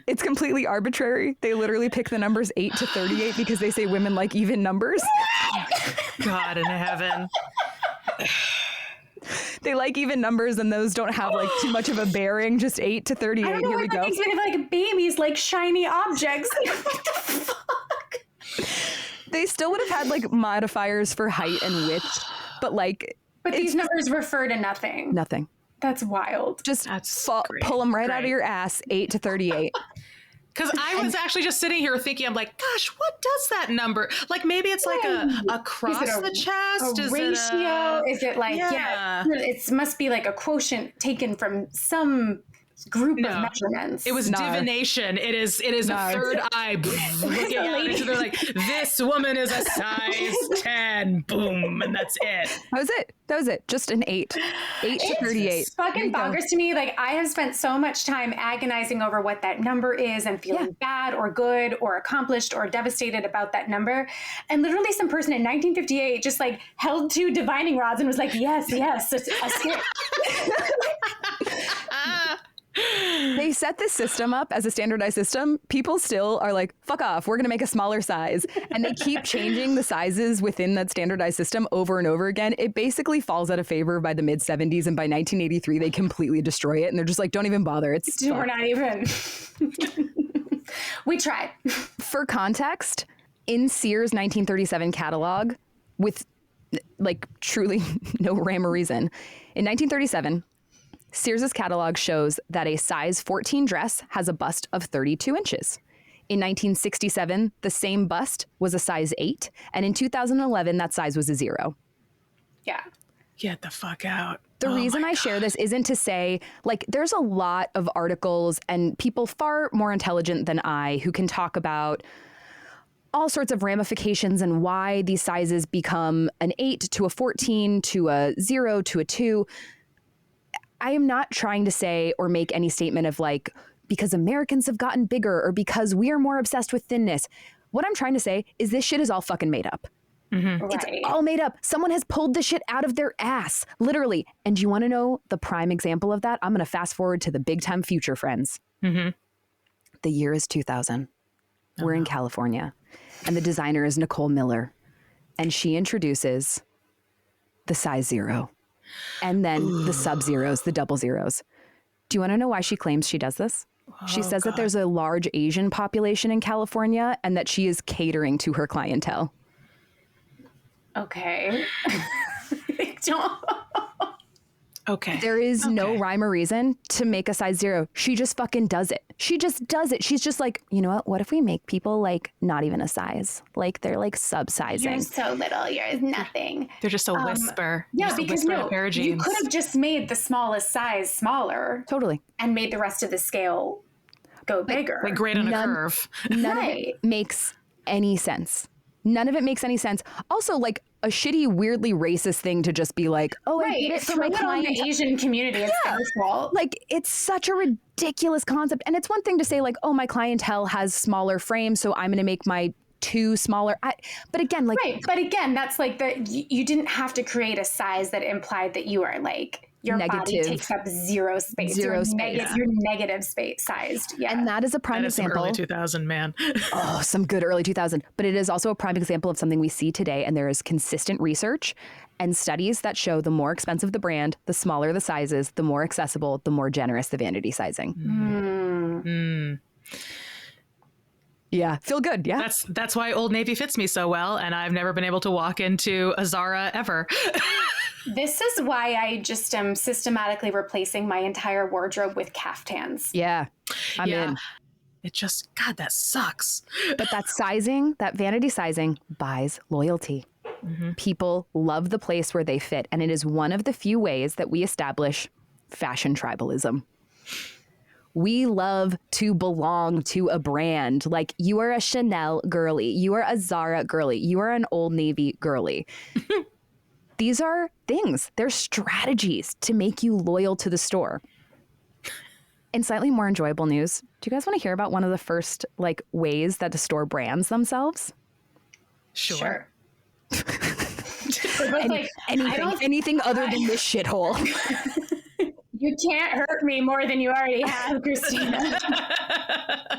It's completely arbitrary. They literally pick the numbers 8 to 38 because they say women like even numbers. God in heaven. They like even numbers and those don't have like too much of a bearing, just 8 to 38. I don't know Here why we that go. makes me like babies, like shiny objects. What the fuck? They still would have had like modifiers for height and width, but like. But these numbers refer to nothing. Nothing. That's wild. Just pull them right out of your ass, 8 to 38. Because I was actually just sitting here thinking, I'm like, gosh, what does that number? Like maybe it's like a cross the chest. A ratio? Is it like, yeah, it must be like a quotient taken from some group of measurements. It was divination. It is a third eye looking out into they're like, this woman is a size 10. Boom. And that's it. That was it. Just an 8. 8 to 38. It's fucking bonkers to me. Like I have spent so much time agonizing over what that number is and feeling bad or good or accomplished or devastated about that number. And literally some person in 1958 just like held 2 divining rods and was like, yes, a skip. They set this system up as a standardized system. People still are like, fuck off, we're going to make a smaller size. And they keep changing the sizes within that standardized system over and over again. It basically falls out of favor by the mid 70s. And by 1983, they completely destroy it. And they're just like, don't even bother. We're not even. We tried. For context, in Sears' 1937 catalog, with like truly no rhyme or reason, in 1937, Sears' catalog shows that a size 14 dress has a bust of 32 inches. In 1967, the same bust was a size 8, and in 2011, that size was a 0. Yeah. Get the fuck out. The reason I share this isn't to say, like, there's a lot of articles and people far more intelligent than I who can talk about all sorts of ramifications and why these sizes become an 8 to a 14 to a 0 to a 2. I am not trying to say or make any statement of like, because Americans have gotten bigger or because we are more obsessed with thinness. What I'm trying to say is this shit is all fucking made up. Mm-hmm. It's all made up. Someone has pulled the shit out of their ass, literally. And do you want to know the prime example of that? I'm going to fast forward to the big time future, friends. Mm-hmm. The year is 2000. We're in California. And the designer is Nicole Miller. And she introduces the size 0. And then the sub-zeros, the double zeros. Do you want to know why she claims she does this? She says that there's a large Asian population in California and that she is catering to her clientele. Okay. Okay. There is no rhyme or reason to make a size 0. She just fucking does it. She just does it. She's just like, you know what? What if we make people like not even a size? Like they're like subsizing. You're so little. You're nothing. They're just a whisper. Yeah, because no, you could have just made the smallest size smaller. Totally. And made the rest of the scale go bigger. Like grade on a curve. None of it makes any sense. None of it makes any sense. Also, like a shitty, weirdly racist thing to just be like, oh, I did it for my client. The Asian community, it's their fault. Like, it's such a ridiculous concept. And it's one thing to say like, oh, my clientele has smaller frames, so I'm going to make my 2 smaller. But again, like. Right. But again, that's like you didn't have to create a size that implied that you are like. Your body takes up 0 space. You're negative space sized. Yeah. And that is a prime example. Early 2000, man. Oh, some good early 2000. But it is also a prime example of something we see today. And there is consistent research and studies that show the more expensive the brand, the smaller the sizes, the more accessible, the more generous the vanity sizing. Yeah. Feel good. Yeah. That's why Old Navy fits me so well. And I've never been able to walk into a Zara ever. This is why I just am systematically replacing my entire wardrobe with caftans. Yeah. I'm in. It just, God, that sucks. But that sizing, that vanity sizing buys loyalty. Mm-hmm. People love the place where they fit. And it is one of the few ways that we establish fashion tribalism. We love to belong to a brand. Like, you are a Chanel girly. You are a Zara girly. You are an Old Navy girly. These are things. They're strategies to make you loyal to the store. In slightly more enjoyable news, do you guys want to hear about one of the first like ways that the store brands themselves? Sure. Anything other than this shithole. You can't hurt me more than you already have, Christina.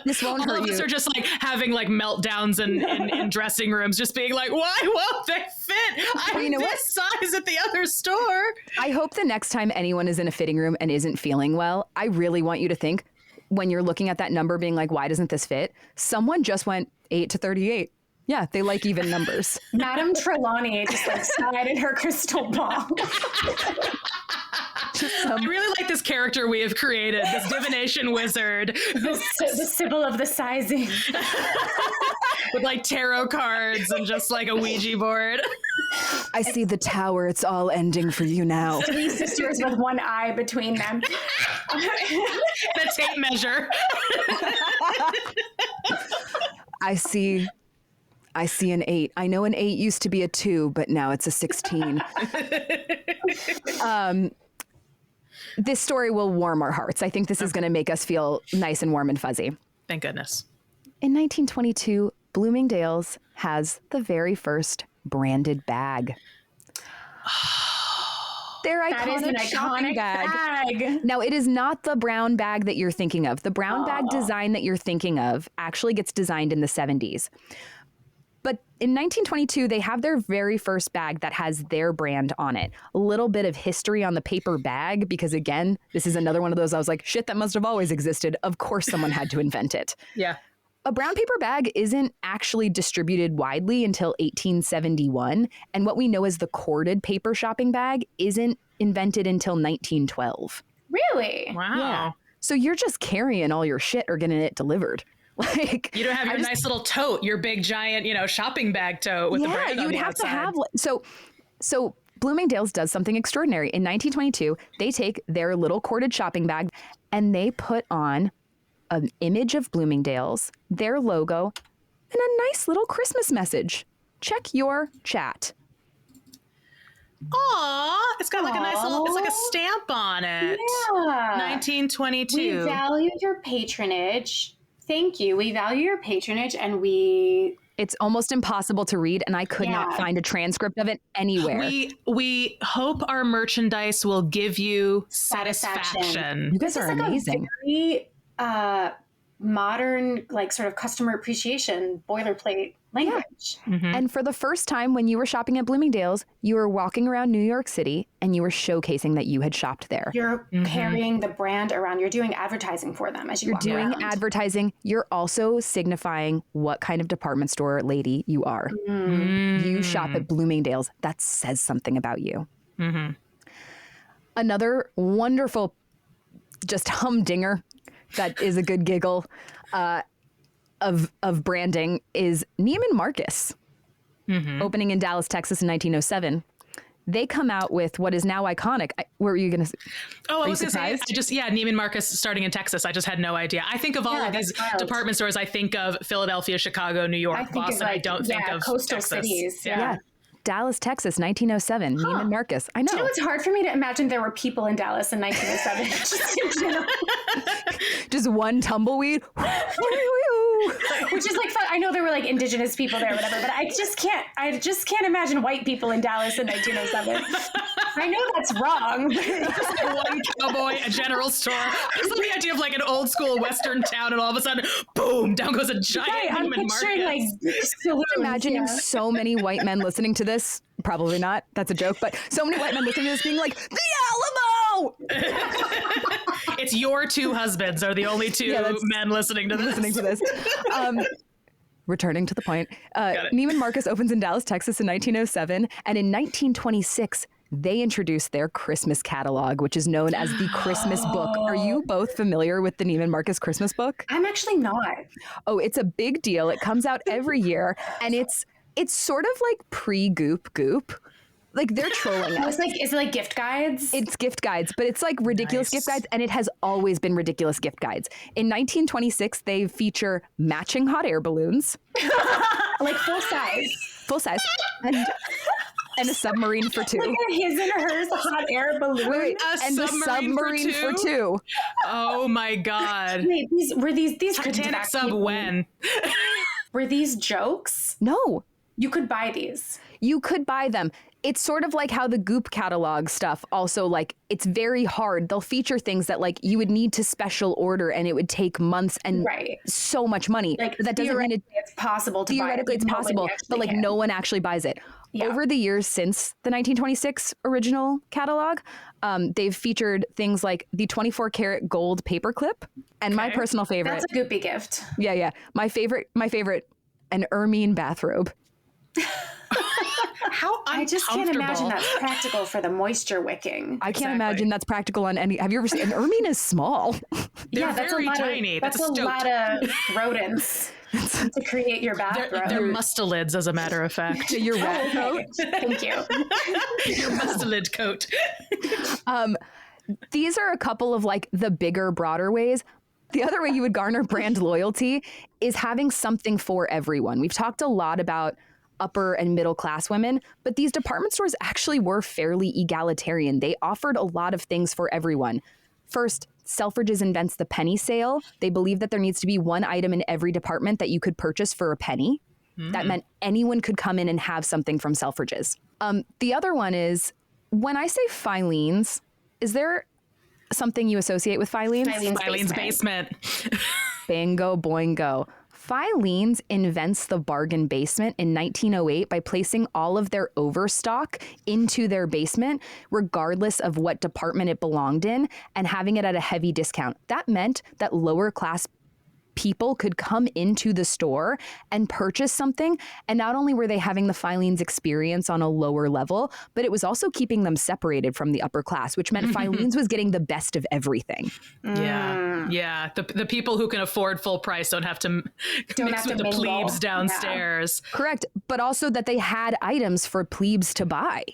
This won't hurt you. All of us are just like having like meltdowns in dressing rooms, just being like, why won't they fit? I'm this size at the other store. I hope the next time anyone is in a fitting room and isn't feeling well, I really want you to think, when you're looking at that number being like, why doesn't this fit? Someone just went 8 to 38. Yeah, they like even numbers. Madame Trelawney just like sighed in her crystal ball. I really like this character we have created, this divination wizard. The Sybil of the sizing. With like tarot cards and just like a Ouija board. I see the tower. It's all ending for you now. 3 sisters with one eye between them. The tape measure. I see an 8. I know an 8 used to be a 2, but now it's a 16. This story will warm our hearts. I think this is going to make us feel nice and warm and fuzzy. Thank goodness. In 1922, Bloomingdale's has the very first branded bag. Their iconic shopping bag. Now, it is not the brown bag that you're thinking of. The brown bag design that you're thinking of actually gets designed in the 70s. But in 1922, they have their very first bag that has their brand on it. A little bit of history on the paper bag, because again, this is another one of those I was like, shit, that must have always existed. Of course someone had to invent it. Yeah. A brown paper bag isn't actually distributed widely until 1871. And what we know as the corded paper shopping bag isn't invented until 1912. Really? Wow. Yeah. So you're just carrying all your shit or getting it delivered. Like, you don't have your nice little tote, your big giant, shopping bag tote with the brand on the outside. Yeah, you would have to have. So Bloomingdale's does something extraordinary. In 1922, they take their little corded shopping bag and they put on an image of Bloomingdale's, their logo, and a nice little Christmas message. Check your chat. Aw, it's got like a nice little, it's like a stamp on it. Yeah. 1922. We value your patronage. Thank you. We value your patronage, and it's almost impossible to read, and I could not find a transcript of it anywhere. We hope our merchandise will give you satisfaction. You guys are amazing. A very modern, like sort of customer appreciation boilerplate language. Yeah. Mm-hmm. And for the first time when you were shopping at Bloomingdale's, you were walking around New York City and you were showcasing that you had shopped there. You're carrying the brand around. You're doing advertising for them as you walk around. You're doing advertising. You're also signifying what kind of department store lady you are. Mm. You shop at Bloomingdale's. That says something about you. Mm-hmm. Another wonderful, just humdinger that is a good giggle of branding is Neiman Marcus, opening in Dallas, Texas in 1907. They come out with what is now iconic. What were you going to say? Oh, I was going to say, Neiman Marcus starting in Texas. I just had no idea. I think of all of these department stores. I think of Philadelphia, Chicago, New York, Boston. I don't think of coastal Texas. Cities. Yeah. Dallas, Texas, 1907, Neiman Marcus. I know. Do you know it's hard for me to imagine there were people in Dallas in 1907? Just one tumbleweed. Which is like fun. I know there were like indigenous people there or whatever, but I just can't imagine white people in Dallas in 1907. I know that's wrong. Just like one cowboy, a general store. Just the idea of like an old school Western town, and all of a sudden, boom, down goes a giant Neiman Marcus. Imagining so many white men listening to this. Probably not. That's a joke. But so many white men listening to this being like, the Alamo! It's your two husbands are the only two men listening to this. Returning to the point, Neiman Marcus opens in Dallas, Texas in 1907. And in 1926, they introduced their Christmas catalog, which is known as the Christmas book. Are you both familiar with the Neiman Marcus Christmas book? I'm actually not. Oh, it's a big deal. It comes out every year, and it's sort of like pre-Goop Goop. Like they're trolling us. Is it like gift guides? It's gift guides, but it's like ridiculous gift guides, and it has always been ridiculous gift guides. In 1926, they feature matching hot air balloons. Like full size. And a submarine for two. Like a his and hers hot air balloon. And the submarine for two. Oh my God. Wait, were these Titanic sub when? Were these jokes? No. You could buy these. You could buy them. It's sort of like how the Goop catalog stuff also, like, it's very hard. They'll feature things that, like, you would need to special order and it would take months and so much money. Like, that doesn't mean it's possible to buy it. Theoretically, it's possible, but, like, no one actually buys it. Yeah. Over the years since the 1926 original catalog, they've featured things like the 24 karat gold paperclip. And my personal favorite. That's a Goopy gift. Yeah. My favorite, an ermine bathrobe. How I just can't imagine that's practical for the moisture wicking. I can't imagine that's practical on any. Have you ever seen an ermine? Is small. They're very tiny. That's a lot of rodents to create your bathrobe. They're mustelids, as a matter of fact. Your rat coat. Thank you. Your mustelid coat. These are a couple of like the bigger, broader ways. The other way you would garner brand loyalty is having something for everyone. We've talked a lot about upper and middle class women, but these department stores actually were fairly egalitarian. They offered a lot of things for everyone. First, Selfridges invents the penny sale. They believe that there needs to be one item in every department that you could purchase for a penny. That meant anyone could come in and have something from Selfridges. The other one is, when I say Filene's, is there something you associate with Filene's? Filene's basement. Bingo boingo. Filene's invents the bargain basement in 1908 by placing all of their overstock into their basement, regardless of what department it belonged in, and having it at a heavy discount. That meant that lower class people could come into the store and purchase something. And not only were they having the Filene's experience on a lower level, but it was also keeping them separated from the upper class, which meant Filene's was getting the best of everything. Yeah. The people who can afford full price don't have to mix with the plebes downstairs. Yeah. Correct. But also that they had items for plebes to buy.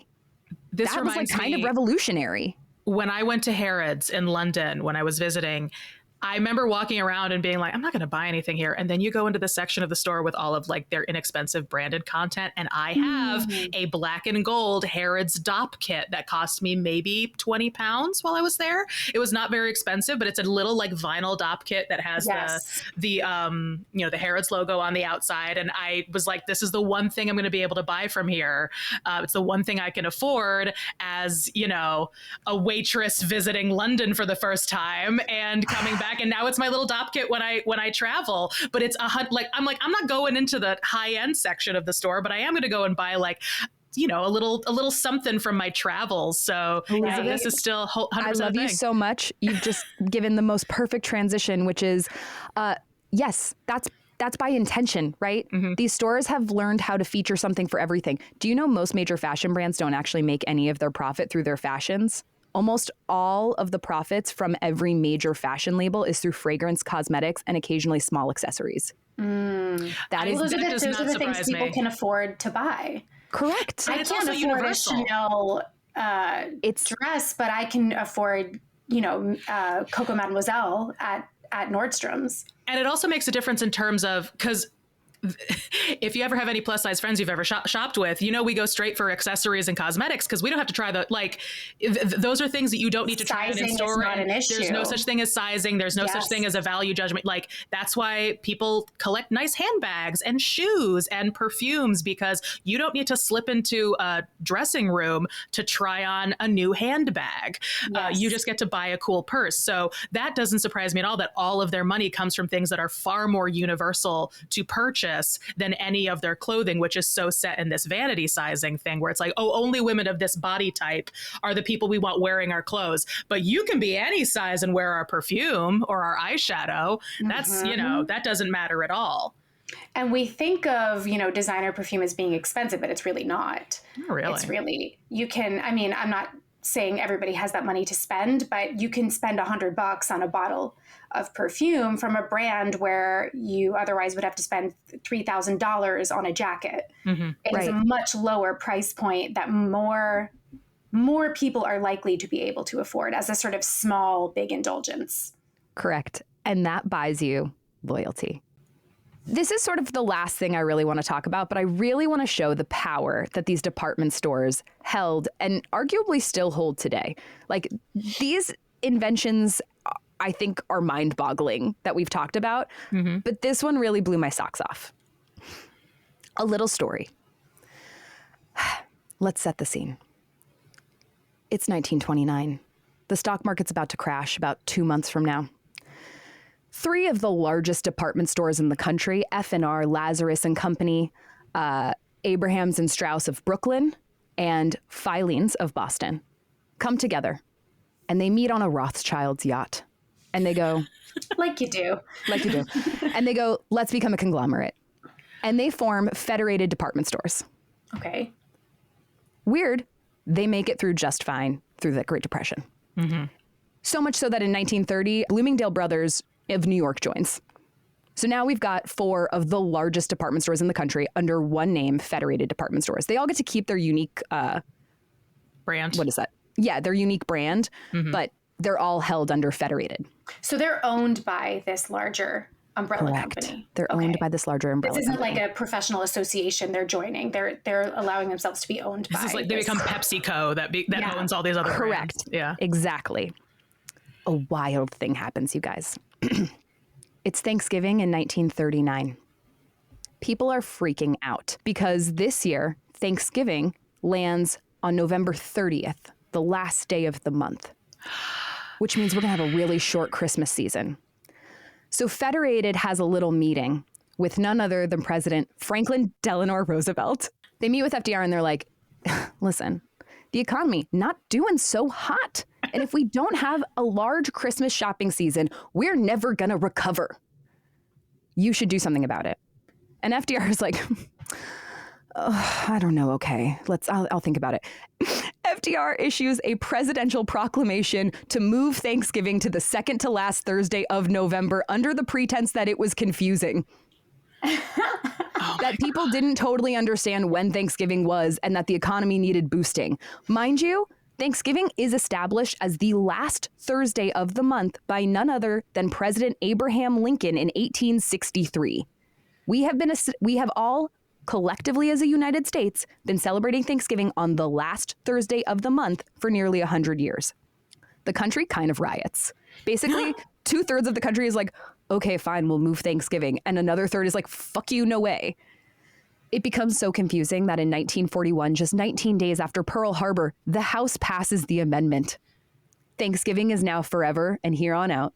That was like kind of revolutionary. When I went to Harrods in London, when I was visiting, I remember walking around and being like, I'm not going to buy anything here. And then you go into the section of the store with all of like their inexpensive branded content. And I have a black and gold Harrods Dop kit that cost me maybe 20 pounds while I was there. It was not very expensive, but it's a little like vinyl Dop kit that has the Harrods logo on the outside. And I was like, this is the one thing I'm going to be able to buy from here. It's the one thing I can afford as, a waitress visiting London for the first time and coming back. And now it's my little Dop kit when I travel, but it's I'm not going into the high end section of the store, but I am going to go and buy like, a little something from my travels. So this is still 100% I love thing. You so much. You've just given the most perfect transition, which is, yes, that's by intention, right? These stores have learned how to feature something for everything. Do you know most major fashion brands don't actually make any of their profit through their fashions? Almost all of the profits from every major fashion label is through fragrance, cosmetics, and occasionally small accessories. Those are the things people can afford to buy. Correct. I can't afford universal. A Chanel dress, but I can afford, Coco Mademoiselle at Nordstrom's. And it also makes a difference in terms of, because if you ever have any plus size friends you've ever shopped with, we go straight for accessories and cosmetics because we don't have to try those are things that you don't need to try in store. Is not an issue. There's no such thing as sizing. There's no such thing as a value judgment. Like, that's why people collect nice handbags and shoes and perfumes, because you don't need to slip into a dressing room to try on a new handbag. You just get to buy a cool purse. So that doesn't surprise me at all that all of their money comes from things that are far more universal to purchase than any of their clothing, which is so set in this vanity sizing thing where it's like, oh, only women of this body type are the people we want wearing our clothes. But you can be any size and wear our perfume or our eyeshadow. That's, that doesn't matter at all. And we think of, designer perfume as being expensive, but it's really not. Oh, really? It's really, I'm not saying everybody has that money to spend, but you can spend $100 on a bottle of perfume from a brand where you otherwise would have to spend $3,000 on a jacket. Mm-hmm. It is a much lower price point that more people are likely to be able to afford as a sort of small, big indulgence. Correct. And that buys you loyalty. This is sort of the last thing I really want to talk about, but I really want to show the power that these department stores held and arguably still hold today. Like, these inventions, I think, are mind-boggling that we've talked about, but this one really blew my socks off. A little story. Let's set the scene. It's 1929. The stock market's about to crash about 2 months from now. 3 of the largest department stores in the country, F&R, Lazarus and Company, Abrahams and Straus of Brooklyn, and Filene's of Boston, come together, and they meet on a Rothschild's yacht. And they go, like you do. And they go, let's become a conglomerate. And they form Federated Department Stores. Okay. Weird. They make it through just fine through the Great Depression. Mm-hmm. So much so that in 1930, Bloomingdale Brothers of New York joins. So now we've got 4 of the largest department stores in the country under one name, Federated Department Stores. They all get to keep their unique brand. What is that? Yeah, their unique brand, but they're all held under Federated. So they're owned by this larger umbrella company. They're owned by this larger umbrella company. This isn't company. like a professional association they're joining. They're allowing themselves to be owned by. This is like they become PepsiCo that owns all these other brands. Correct. Yeah. Exactly. A wild thing happens, you guys. It's Thanksgiving in 1939. People are freaking out because this year, Thanksgiving lands on November 30th, the last day of the month, which means we're going to have a really short Christmas season. So Federated has a little meeting with none other than President Franklin Delano Roosevelt. They meet with FDR and they're like, listen, the economy not doing so hot. And if we don't have a large Christmas shopping season, we're never going to recover. You should do something about it. And FDR is like, I don't know. Okay, I'll think about it. FDR issues a presidential proclamation to move Thanksgiving to the second to last Thursday of November under the pretense that it was confusing. That people didn't totally understand when Thanksgiving was and that the economy needed boosting. Mind you, Thanksgiving is established as the last Thursday of the month by none other than President Abraham Lincoln in 1863. We have all collectively as a United States been celebrating Thanksgiving on the last Thursday of the month for nearly 100 years. The country kind of riots. Basically, 2/3 of the country is like, okay, fine, we'll move Thanksgiving. And another third is like, fuck you, no way. It becomes so confusing that in 1941, just 19 days after Pearl Harbor, the House passes the amendment. Thanksgiving is now forever and here on out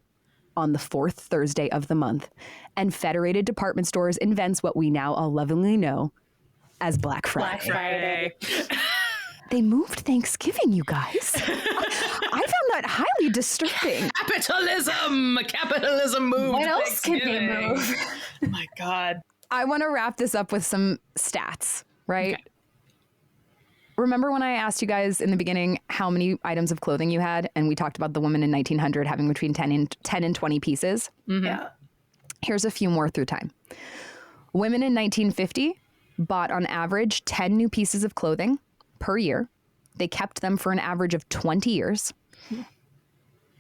on the 4th Thursday of the month. And Federated Department Stores invents what we now all lovingly know as Black Friday. Black Friday. They moved Thanksgiving, you guys. I found that highly disturbing. Capitalism moved. What else could they move? Oh my God. I want to wrap this up with some stats, right? Okay. Remember when I asked you guys in the beginning how many items of clothing you had? And we talked about the woman in 1900 having between 10 and 20 pieces. Mm-hmm. Yeah. Here's a few more through time. Women in 1950 bought on average 10 new pieces of clothing per year. They kept them for an average of 20 years.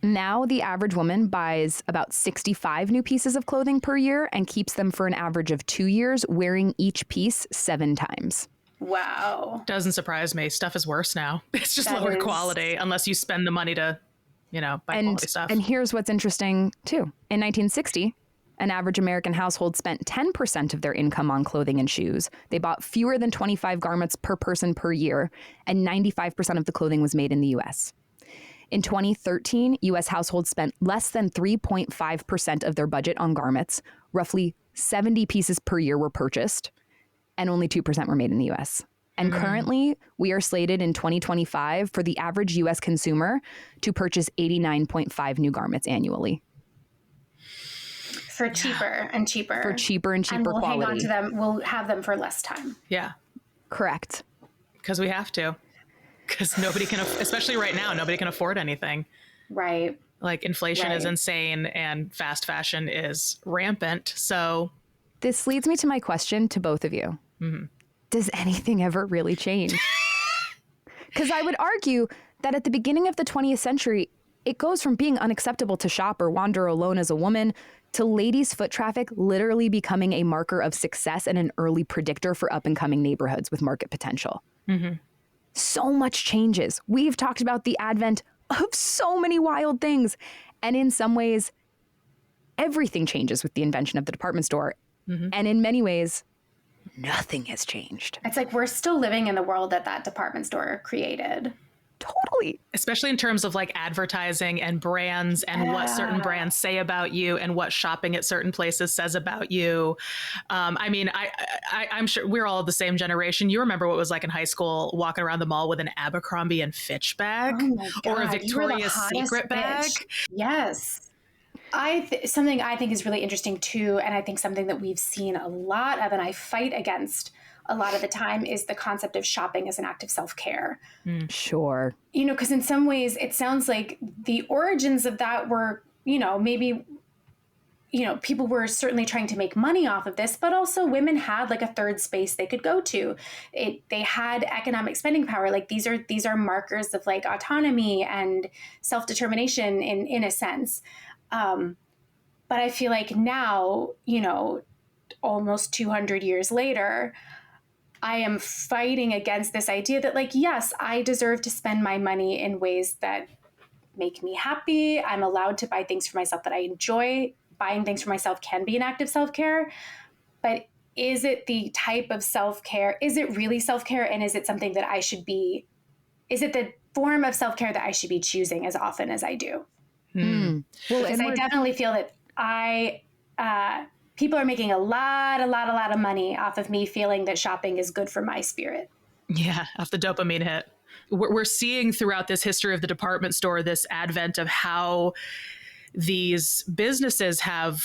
Now the average woman buys about 65 new pieces of clothing per year and keeps them for an average of 2 years, wearing each piece 7 times. Wow. Doesn't surprise me. Stuff is worse now. It's just That lower is- quality unless you spend the money to, buy quality stuff. And here's what's interesting too. In 1960, an average American household spent 10% of their income on clothing and shoes. They bought fewer than 25 garments per person per year, and 95% of the clothing was made in the U.S. In 2013, U.S. households spent less than 3.5% of their budget on garments. Roughly 70 pieces per year were purchased, and only 2% were made in the U.S. And currently, we are slated in 2025 for the average U.S. consumer to purchase 89.5 new garments annually. For cheaper and cheaper. For cheaper and cheaper and we'll quality. hang on to them. We'll have them for less time. Yeah, Correct. because we have to. Because nobody can, especially right now, nobody can afford anything. Right. Like inflation is Right. insane and fast fashion is rampant. So This leads me to my question to both of you. Does anything ever really change? Because I would argue that at the beginning of the 20th century, it goes from being unacceptable to shop or wander alone as a woman to ladies' foot traffic literally becoming a marker of success and an early predictor for up-and-coming neighborhoods with market potential. So much changes. We've talked about the advent of so many wild things. And in some ways, everything changes with the invention of the department store. And in many ways, nothing has changed. It's like we're still living in the world that department store created. Totally. especially in terms of like advertising and brands and what certain brands say about you and what shopping at certain places says about you. I mean, I'm sure we're all the same generation. You remember what it was like in high school walking around the mall with an Abercrombie and Fitch bag Oh my God, or a you were the Victoria's hottest Secret bag. bitch. Yes. Something I think is really interesting too, and I think something that we've seen a lot of, and I fight against a lot of the time, is the concept of shopping as an act of self-care. Sure. Because in some ways it sounds like the origins of that were, maybe, people were certainly trying to make money off of this, but also women had like a third space they could go to. They had economic spending power. Like these are markers of like autonomy and self-determination in a sense. But I feel like now, almost 200 years later, I am fighting against this idea that like, yes, I deserve to spend my money in ways that make me happy. I'm allowed to buy things for myself that I enjoy. Buying things for myself can be an act of self-care, but is it the type of self-care? Is it really self-care? And is it something that is it the form of self-care that I should be choosing as often as I do? Well, Because I definitely feel that people are making a lot of money off of me feeling that shopping is good for my spirit. Yeah, off the dopamine hit. We're seeing throughout this history of the department store this advent of how these businesses have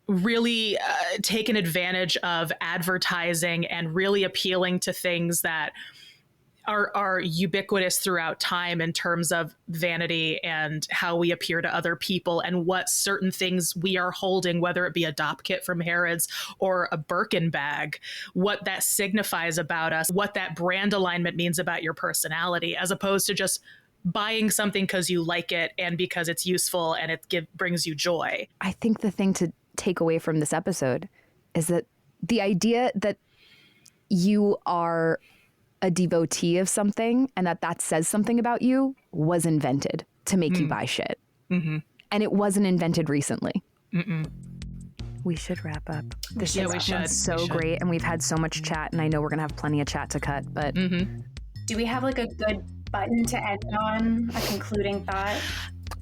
really taken advantage of advertising and really appealing to things that are ubiquitous throughout time in terms of vanity and how we appear to other people and what certain things we are holding, whether it be a Dop kit from Harrods or a Birkin bag, what that signifies about us, what that brand alignment means about your personality, as opposed to just buying something because you like it and because it's useful and it brings you joy. I think the thing to take away from this episode is that the idea that you are a devotee of something and that says something about you was invented to make you buy shit. And it wasn't invented recently. We should wrap up. This has been so great, and we've had so much chat, and I know we're going to have plenty of chat to cut, but... Do we have like a good button to end on, a concluding thought?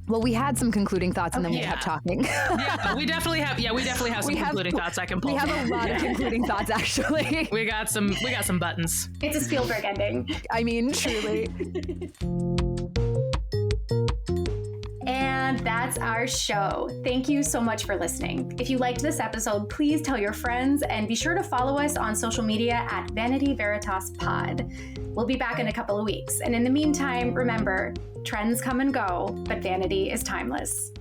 Well, we had some concluding thoughts, and then we kept talking. Yeah, we definitely have some concluding thoughts I can pull. We have from. a lot of concluding thoughts, actually. We got some buttons. It's a Spielberg ending. I mean, truly. And That's our show. Thank you so much for listening. If you liked this episode, please tell your friends and be sure to follow us on social media at Vanity Veritas Pod. We'll be back in a couple of weeks. And in the meantime, remember, trends come and go, but vanity is timeless.